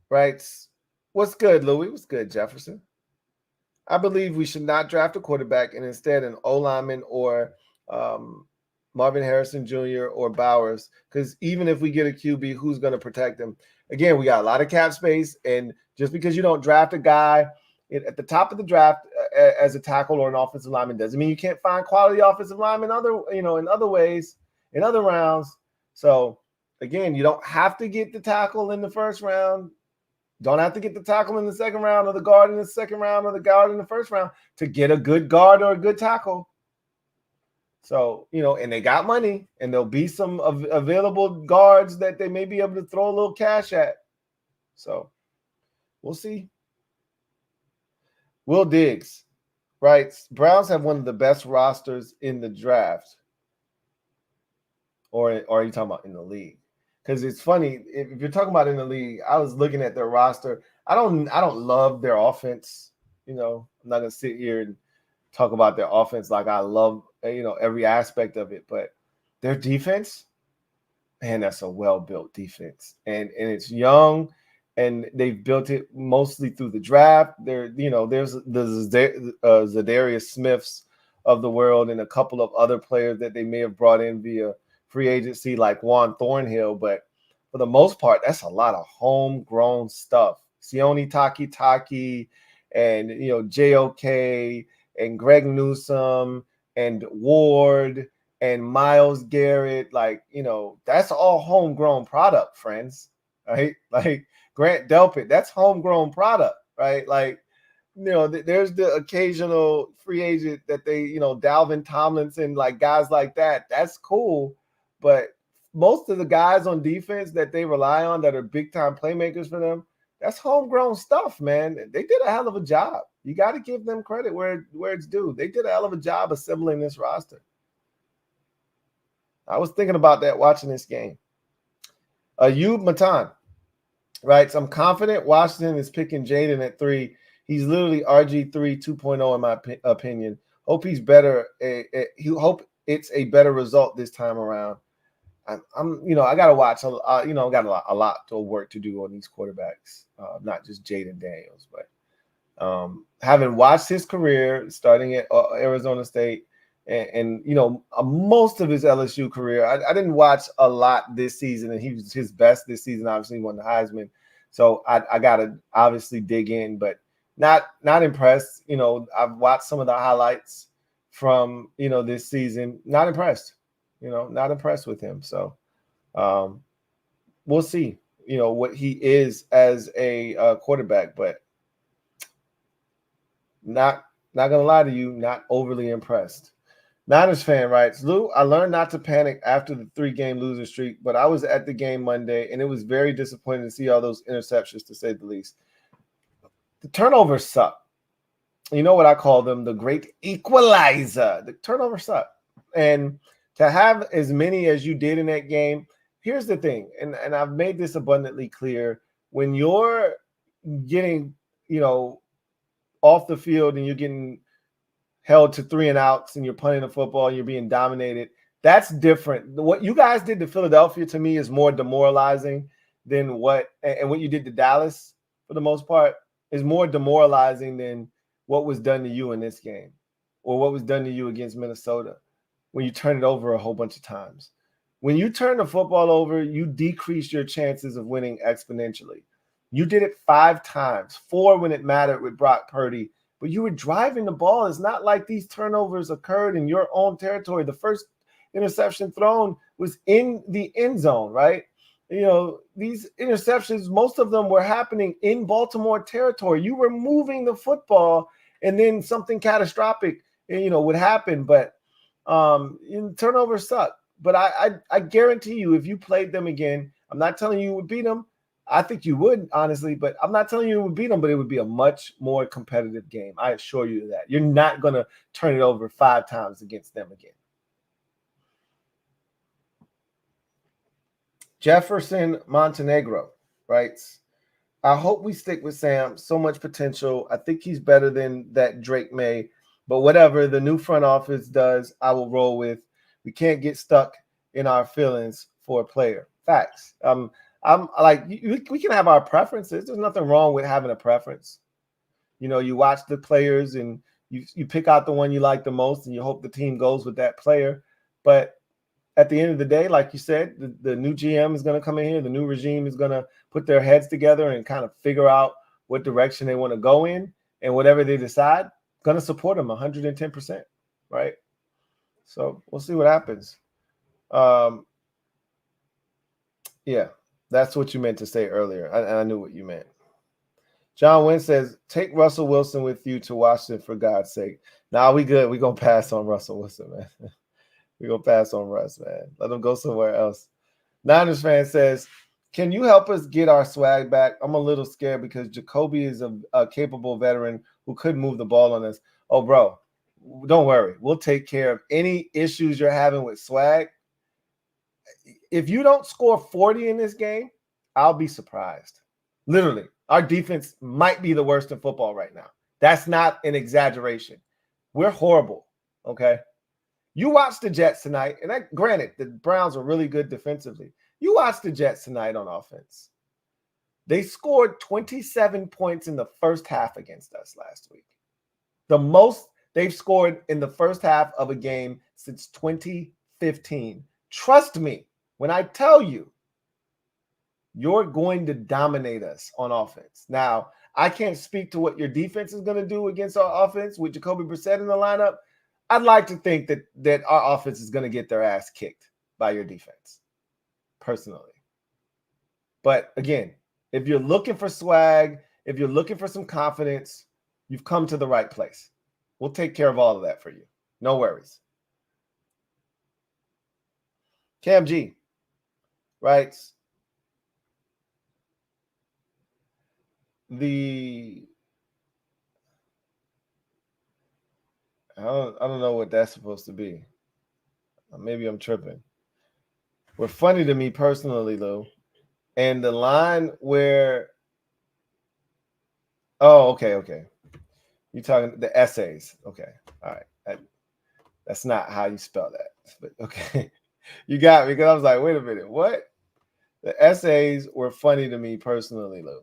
S3: writes, what's good, Louie? What's good, Jefferson? I believe we should not draft a quarterback and instead an O-lineman or Marvin Harrison Jr. or Bowers, because even if we get a QB, who's going to protect him? Again, we got a lot of cap space, and just because you don't draft a guy at the top of the draft as a tackle or an offensive lineman doesn't mean you can't find quality offensive linemen in other ways, in other rounds. So, again, you don't have to get the tackle in the first round. Don't have to get the tackle in the second round or the guard in the second round or the guard in the first round to get a good guard or a good tackle. So, and they got money, and there'll be some available guards that they may be able to throw a little cash at. So we'll see. Will Diggs writes, Browns have one of the best rosters in the draft. Or are you talking about in the league? Because it's funny, if you're talking about in the league, I was looking at their roster. I don't love their offense. I'm not gonna sit here and talk about their offense like I love, every aspect of it, but their defense, man, that's a well-built defense, and it's young, and they've built it mostly through the draft. There's the Zadarius Smiths of the world and a couple of other players that they may have brought in via free agency like Juan Thornhill, but for the most part, that's a lot of homegrown stuff. Sione Takitaki and, JOK and Greg Newsome and Ward and Myles Garrett, that's all homegrown product, friends, right? Like Grant Delpit, that's homegrown product, right? There's the occasional free agent that they, Dalvin Tomlinson, like guys like that. That's cool. But most of the guys on defense that they rely on that are big time playmakers for them, that's homegrown stuff, man. They did a hell of a job. You got to give them credit where it's due. They did a hell of a job assembling this roster. I was thinking about that watching this game. Ayub Matan writes, I'm confident Washington is picking Jaden at 3. He's literally RG3 2.0 in my opinion. Hope he's better. Hope it's a better result this time around. I got to watch. Got a lot of work to do on these quarterbacks, not just Jaden Daniels, but having watched his career starting at Arizona State and most of his LSU career, I didn't watch a lot this season, and he was his best this season. Obviously, he won the Heisman, so I got to obviously dig in, but not impressed. I've watched some of the highlights from this season. Not impressed. Not impressed with him. So we'll see, what he is as a quarterback, but not gonna lie to you, not overly impressed. Niners fan writes, Lou, I learned not to panic after the 3-game losing streak, but I was at the game Monday, and it was very disappointing to see all those interceptions, to say the least. The turnovers suck. You know what I call them? The great equalizer. The turnovers suck. And to have as many as you did in that game, here's the thing, and I've made this abundantly clear. When you're getting, off the field and you're getting held to 3 and outs and you're punting the football and you're being dominated, that's different. What you guys did to Philadelphia, to me, is more demoralizing than what you did to Dallas, for the most part, is more demoralizing than what was done to you in this game or what was done to you against Minnesota when you turn it over a whole bunch of times. When you turn the football over, you decrease your chances of winning exponentially. You did it 5 times, 4 when it mattered with Brock Purdy, but you were driving the ball. It's not like these turnovers occurred in your own territory. The first interception thrown was in the end zone, right? These interceptions, most of them were happening in Baltimore territory. You were moving the football, and then something catastrophic, would happen. But turnovers suck. But I guarantee you, if you played them again, I'm not telling you would beat them. I think you would, honestly, but I'm not telling you it would beat them, but it would be a much more competitive game. I assure you that. You're not going to turn it over 5 times against them again. Jefferson Montenegro writes, I hope we stick with Sam. So much potential. I think he's better than that Drake May, but whatever the new front office does, I will roll with. We can't get stuck in our feelings for a player. Facts. I'm like, we can have our preferences. There's nothing wrong with having a preference. You watch the players and you pick out the one you like the most and you hope the team goes with that player. But at the end of the day, like you said, the new GM is going to come in here. The new regime is going to put their heads together and kind of figure out what direction they want to go in. And whatever they decide, going to support them 110%, right? So we'll see what happens. Yeah, that's what you meant to say earlier. I knew what you meant. John Wynn says, take Russell Wilson with you to Washington, for God's sake. Nah, we good. We're going to pass on Russell Wilson, man. We're going to pass on Russ, man. Let him go somewhere else. Niners fan says, can you help us get our swag back? I'm a little scared because Jacoby is a capable veteran who could move the ball on us. Oh, bro, don't worry. We'll take care of any issues you're having with swag. If you don't score 40 in this game, I'll be surprised. Literally, our defense might be the worst in football right now. That's not an exaggeration. We're horrible. Okay. You watch the Jets tonight, and granted, the Browns are really good defensively. You watch the Jets tonight on offense. They scored 27 points in the first half against us last week. The most they've scored in the first half of a game since 2015. Trust me when I tell you, you're going to dominate us on offense. Now, I can't speak to what your defense is going to do against our offense with Jacoby Brissett in the lineup. I'd like to think that our offense is going to get their ass kicked by your defense, personally. But again, if you're looking for swag, if you're looking for some confidence, you've come to the right place. We'll take care of all of that for you. No worries. Cam G writes, I don't know what that's supposed to be. Maybe I'm tripping. Were funny to me personally, Lou. And the line where, oh, okay. You talking the essays? Okay, all right. That's not how you spell that, but okay, you got me because I was like, wait a minute, what? The essays were funny to me personally, Lou.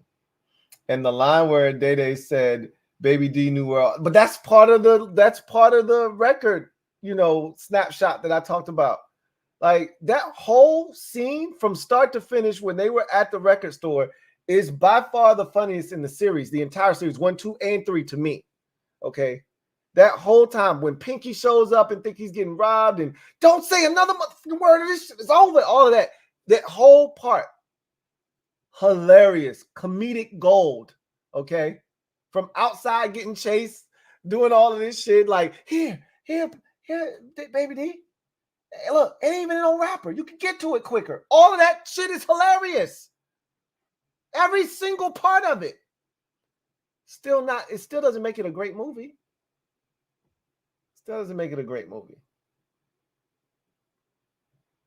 S3: And the line where Day said, "Baby D knew where," but that's part of the record, snapshot that I talked about. Like that whole scene from start to finish when they were at the record store is by far the funniest in the series, the entire series, 1, 2, and 3 to me. Okay. That whole time when Pinky shows up and think he's getting robbed and don't say another motherfucking word of this shit, it's over. All of that whole part. Hilarious, comedic gold. Okay. From outside getting chased, doing all of this shit. Like, here, baby D. Hey, look, it ain't even no rapper. You can get to it quicker. All of that shit is hilarious. Every single part of it. It still doesn't make it a great movie. Still doesn't make it a great movie.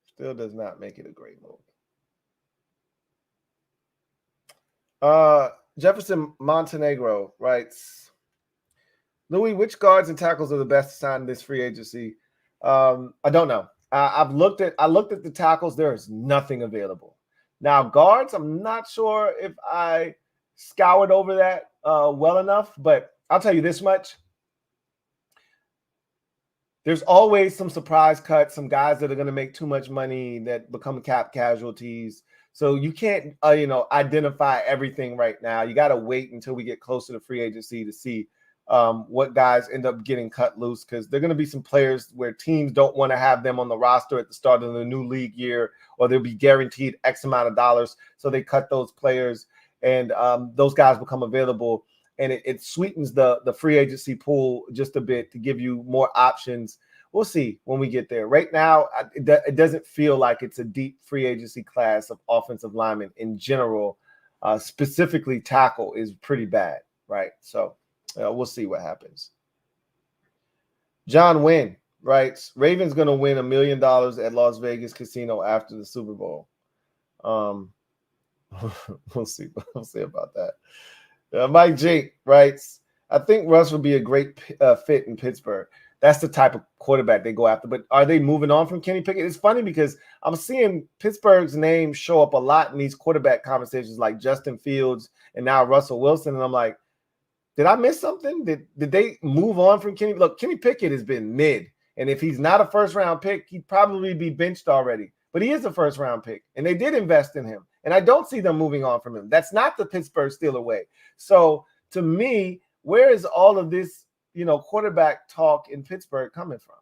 S3: Still does not make it a great movie. Jefferson Montenegro writes, Louie, which guards and tackles are the best to sign in this free agency? I don't know. I looked at the tackles. There is nothing available. Now, guards, I'm not sure if I scoured over that well enough, but I'll tell you this much. There's always some surprise cuts, some guys that are going to make too much money that become cap casualties. So you can't, identify everything right now. You got to wait until we get closer to free agency to see what guys end up getting cut loose, because there are going to be some players where teams don't want to have them on the roster at the start of the new league year, or they'll be guaranteed X amount of dollars. So they cut those players, and those guys become available. And it sweetens the free agency pool just a bit to give you more options. We'll see when we get there. Right now, it doesn't feel like it's a deep free agency class of offensive linemen in general. Specifically, tackle is pretty bad, right? So we'll see what happens. John Wynn writes, Ravens going to win $1 million at Las Vegas Casino after the Super Bowl. We'll see. We'll see about that. Mike Jake writes, I think Russ would be a great fit in Pittsburgh. That's the type of quarterback they go after. But are they moving on from Kenny Pickett? It's funny because I'm seeing Pittsburgh's name show up a lot in these quarterback conversations, like Justin Fields and now Russell Wilson. And I'm like, did I miss something? Did they move on from Kenny? Look, Kenny Pickett has been mid. And if he's not a first-round pick, he'd probably be benched already. But he is a first-round pick, and they did invest in him. And I don't see them moving on from him. That's not the Pittsburgh Steelers way. So to me, where is all of this, quarterback talk in Pittsburgh coming from?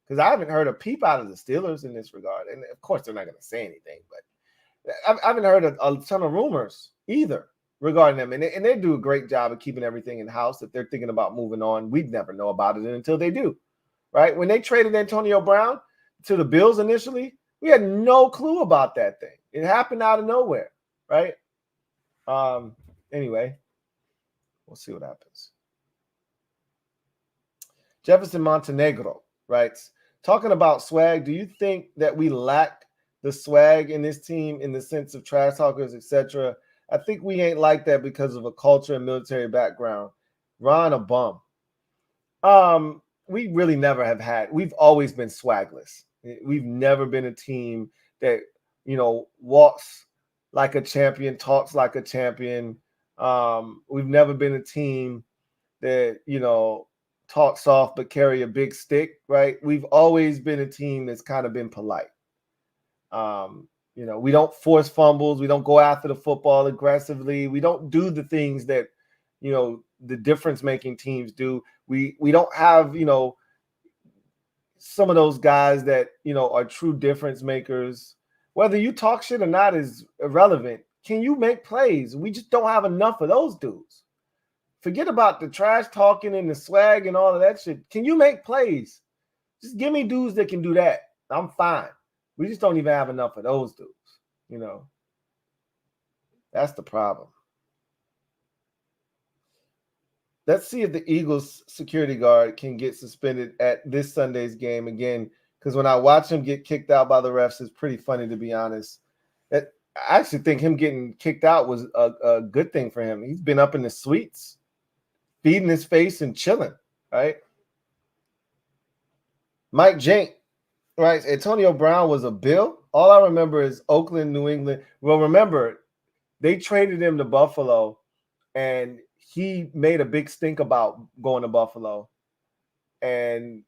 S3: Because I haven't heard a peep out of the Steelers in this regard. And of course, they're not going to say anything, but I haven't heard a ton of rumors either regarding them. And they do a great job of keeping everything in house. If they're thinking about moving on, we'd never know about it until they do, right? When they traded Antonio Brown to the Bills initially, we had no clue about that thing. It happened out of nowhere, right? Anyway, we'll see what happens. Jefferson Montenegro writes, talking about swag, do you think that we lack the swag in this team in the sense of trash talkers, etc.? I think we ain't like that because of a culture and military background. Ron a bum. we really never have had. We've always been swagless. We've never been a team that, you know, walks like a champion, talks like a champion. We've never been a team that, you know, talk soft but carry a big stick, right? We've always been a team that's kind of been polite. You know, we don't force fumbles. We don't go after the football aggressively. We don't do the things that, you know, the difference-making teams do. We don't have, you know, some of those guys that, you know, are true difference makers. Whether you talk shit or not is irrelevant. Can you make plays? We just don't have enough of those dudes. Forget about the trash talking and the swag and all of that shit. Can you make plays? Just give me dudes that can do that. I'm fine. We just don't even have enough of those dudes, you know. That's the problem. Let's see if the Eagles security guard can get suspended at this Sunday's game again, because when I watch him get kicked out by the refs, it's pretty funny, to be honest. I actually think him getting kicked out was a good thing for him. He's been up in the suites, feeding his face and chilling, right? Mike Jank, right? Antonio Brown was a Bill. All I remember is Oakland, New England. Well, remember, they traded him to Buffalo, and he made a big stink about going to Buffalo. And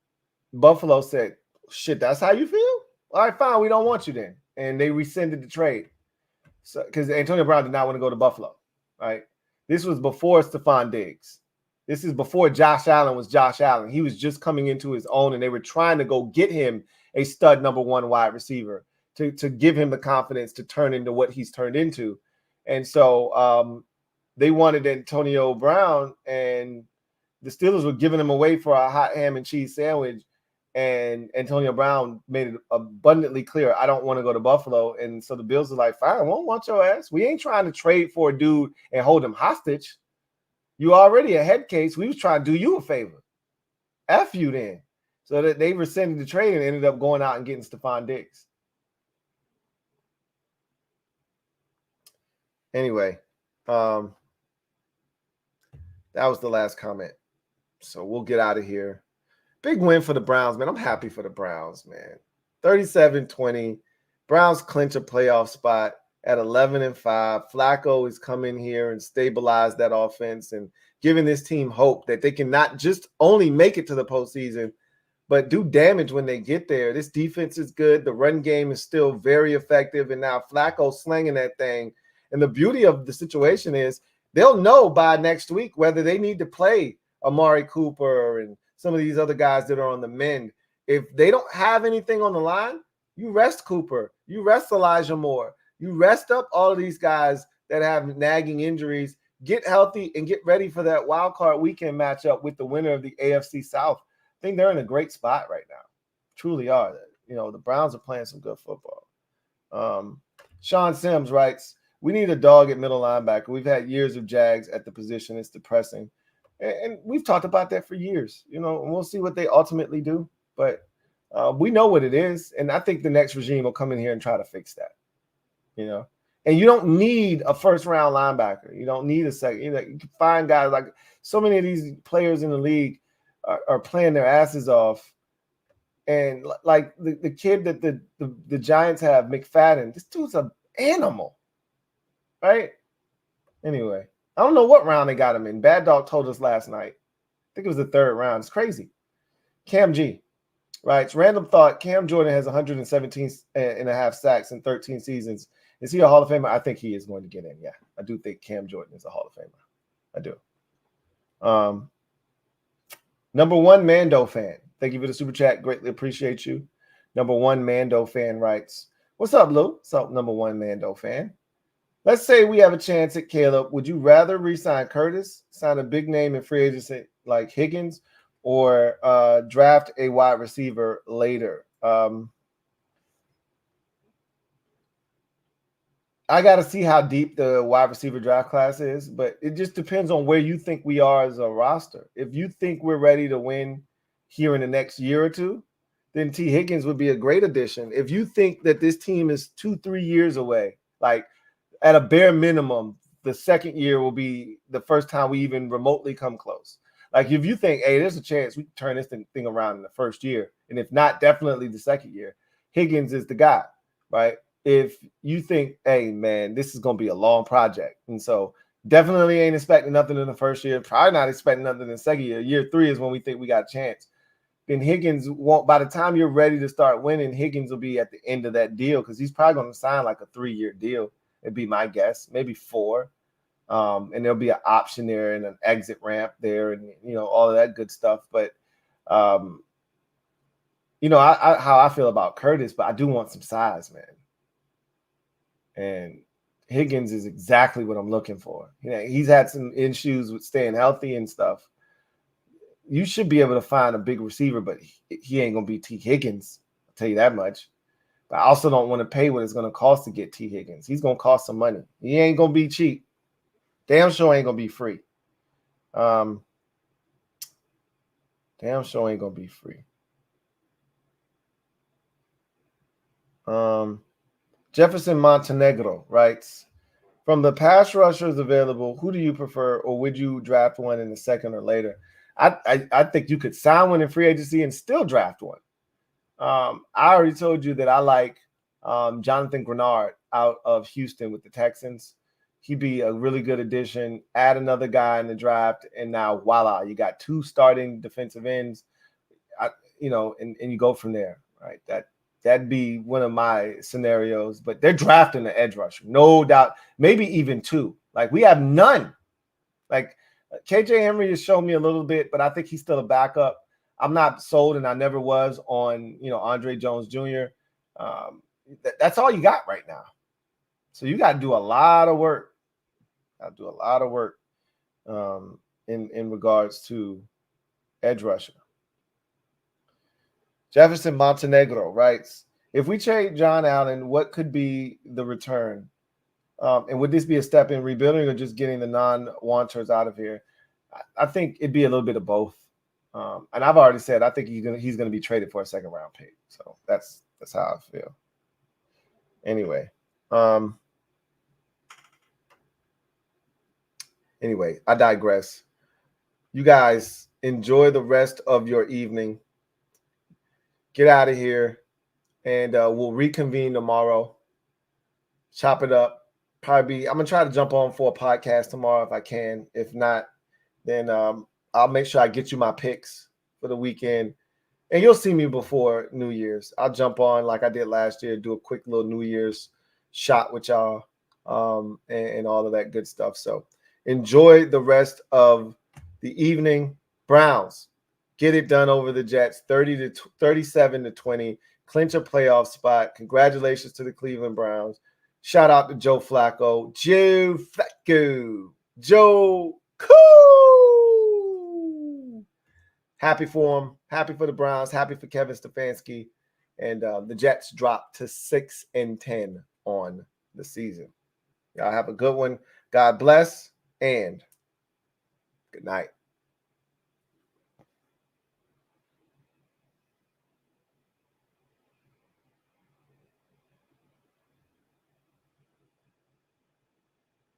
S3: Buffalo said, shit, that's how you feel? All right, fine, we don't want you then. And they rescinded the trade. So, because Antonio Brown did not want to go to Buffalo, right? This was before Stephon Diggs. This is before Josh Allen was Josh Allen. He was just coming into his own, and they were trying to go get him a stud number one wide receiver to give him the confidence to turn into what he's turned into. And so they wanted Antonio Brown, and the Steelers were giving him away for a hot ham and cheese sandwich. And Antonio Brown made it abundantly clear, I don't want to go to Buffalo. And so the Bills are like, fine, we won't want your ass. We ain't trying to trade for a dude and hold him hostage. You already a head case. We was trying to do you a favor. F you then. So that they rescinded the trade and ended up going out and getting Stephon Diggs. Anyway, that was the last comment. So we'll get out of here. Big win for the Browns, man. I'm happy for the Browns, man. 37-20. Browns clinch a playoff spot at 11-5. Flacco is coming here and stabilize that offense and giving this team hope that they can not just only make it to the postseason, but do damage when they get there. This defense is good. The run game is still very effective. And now Flacco slinging that thing. And the beauty of the situation is they'll know by next week whether they need to play Amari Cooper and some of these other guys that are on the mend. If they don't have anything on the line, you rest Cooper. You rest Elijah Moore. You rest up all of these guys that have nagging injuries. Get healthy and get ready for that wild card weekend matchup with the winner of the AFC South. I think they're in a great spot right now. Truly are. You know, the Browns are playing some good football. Sean Sims writes, we need a dog at middle linebacker. We've had years of Jags at the position. It's depressing. And we've talked about that for years, you know, and we'll see what they ultimately do. But we know what it is. And I think the next regime will come in here and try to fix that, you know. And you don't need a first-round linebacker. You don't need a second. You know, you can find guys like so many of these players in the league are playing their asses off. And like the kid that the Giants have, McFadden, this dude's an animal, right? Anyway. I don't know what round they got him in. Bad Dog told us last night. I think it was the third round. It's crazy. Cam G writes, random thought, Cam Jordan has 117 and a half sacks in 13 seasons. Is he a Hall of Famer? I think he is going to get in, yeah. I do think Cam Jordan is a Hall of Famer. I do. Number one Mando fan. Thank you for the super chat. Greatly appreciate you. Number one Mando fan writes, what's up, Lou? What's up, number one Mando fan? Let's say we have a chance at Caleb. Would you rather re-sign Curtis, sign a big name in free agency like Higgins, or draft a wide receiver later? I got to see how deep the wide receiver draft class is, but it just depends on where you think we are as a roster. If you think we're ready to win here in the next year or two, then T. Higgins would be a great addition. If you think that this team is 2-3 years away, like at a bare minimum, the second year will be the first time we even remotely come close. Like if you think, hey, there's a chance we can turn this thing around in the first year, and if not, definitely the second year, Higgins is the guy, right? If you think, hey, man, this is going to be a long project, and so definitely ain't expecting nothing in the first year, probably not expecting nothing in the second year. Year 3 is when we think we got a chance. Then Higgins won't, by the time you're ready to start winning, Higgins will be at the end of that deal because he's probably going to sign like a 3-year deal. It'd be my guess, maybe 4. And there'll be an option there and an exit ramp there and, all of that good stuff. But, how I feel about Curtis, but I do want some size, man. And Higgins is exactly what I'm looking for. He's had some issues with staying healthy and stuff. You should be able to find a big receiver, but he ain't going to be T. Higgins. I'll tell you that much. But I also don't want to pay what it's going to cost to get T. Higgins. He's going to cost some money. He ain't going to be cheap. Damn sure ain't going to be free. Damn sure ain't going to be free. Jefferson Montenegro writes, from the pass rushers available, who do you prefer, or would you draft one in the second or later? I think you could sign one in free agency and still draft one. I already told you that I like Jonathan Grenard out of Houston with the Texans. He'd be a really good addition. Add another guy in the draft, and now voila, you got 2 starting defensive ends. And you go from there, right? That'd be one of my scenarios. But they're drafting an edge rusher, no doubt. Maybe even 2. Like we have none. Like KJ Henry has shown me a little bit, but I think he's still a backup. I'm not sold, and I never was on, Andre Jones Jr. That's all you got right now. So you got to do a lot of work. In regards to edge rusher. Jefferson Montenegro writes, if we trade John Allen, what could be the return? And would this be a step in rebuilding or just getting the non-wanters out of here? I think it'd be a little bit of both. And I've already said I think he's gonna be traded for a second-round pick. So that's how I feel. Anyway, I digress. You guys enjoy the rest of your evening. Get out of here, and we'll reconvene tomorrow. Chop it up. I'm gonna try to jump on for a podcast tomorrow if I can. If not, then I'll make sure I get you my picks for the weekend, and you'll see me before New Year's. I'll jump on like I did last year, do a quick little New Year's shot with y'all, and all of that good stuff. So enjoy the rest of the evening. Browns get it done over the Jets, 37-20, clinch a playoff spot. Congratulations to the Cleveland Browns. Shout out to Joe Flacco. Joe Cool. Happy for him. Happy for the Browns. Happy for Kevin Stefanski. And the Jets dropped to 6-10 on the season. Y'all have a good one. God bless and good night.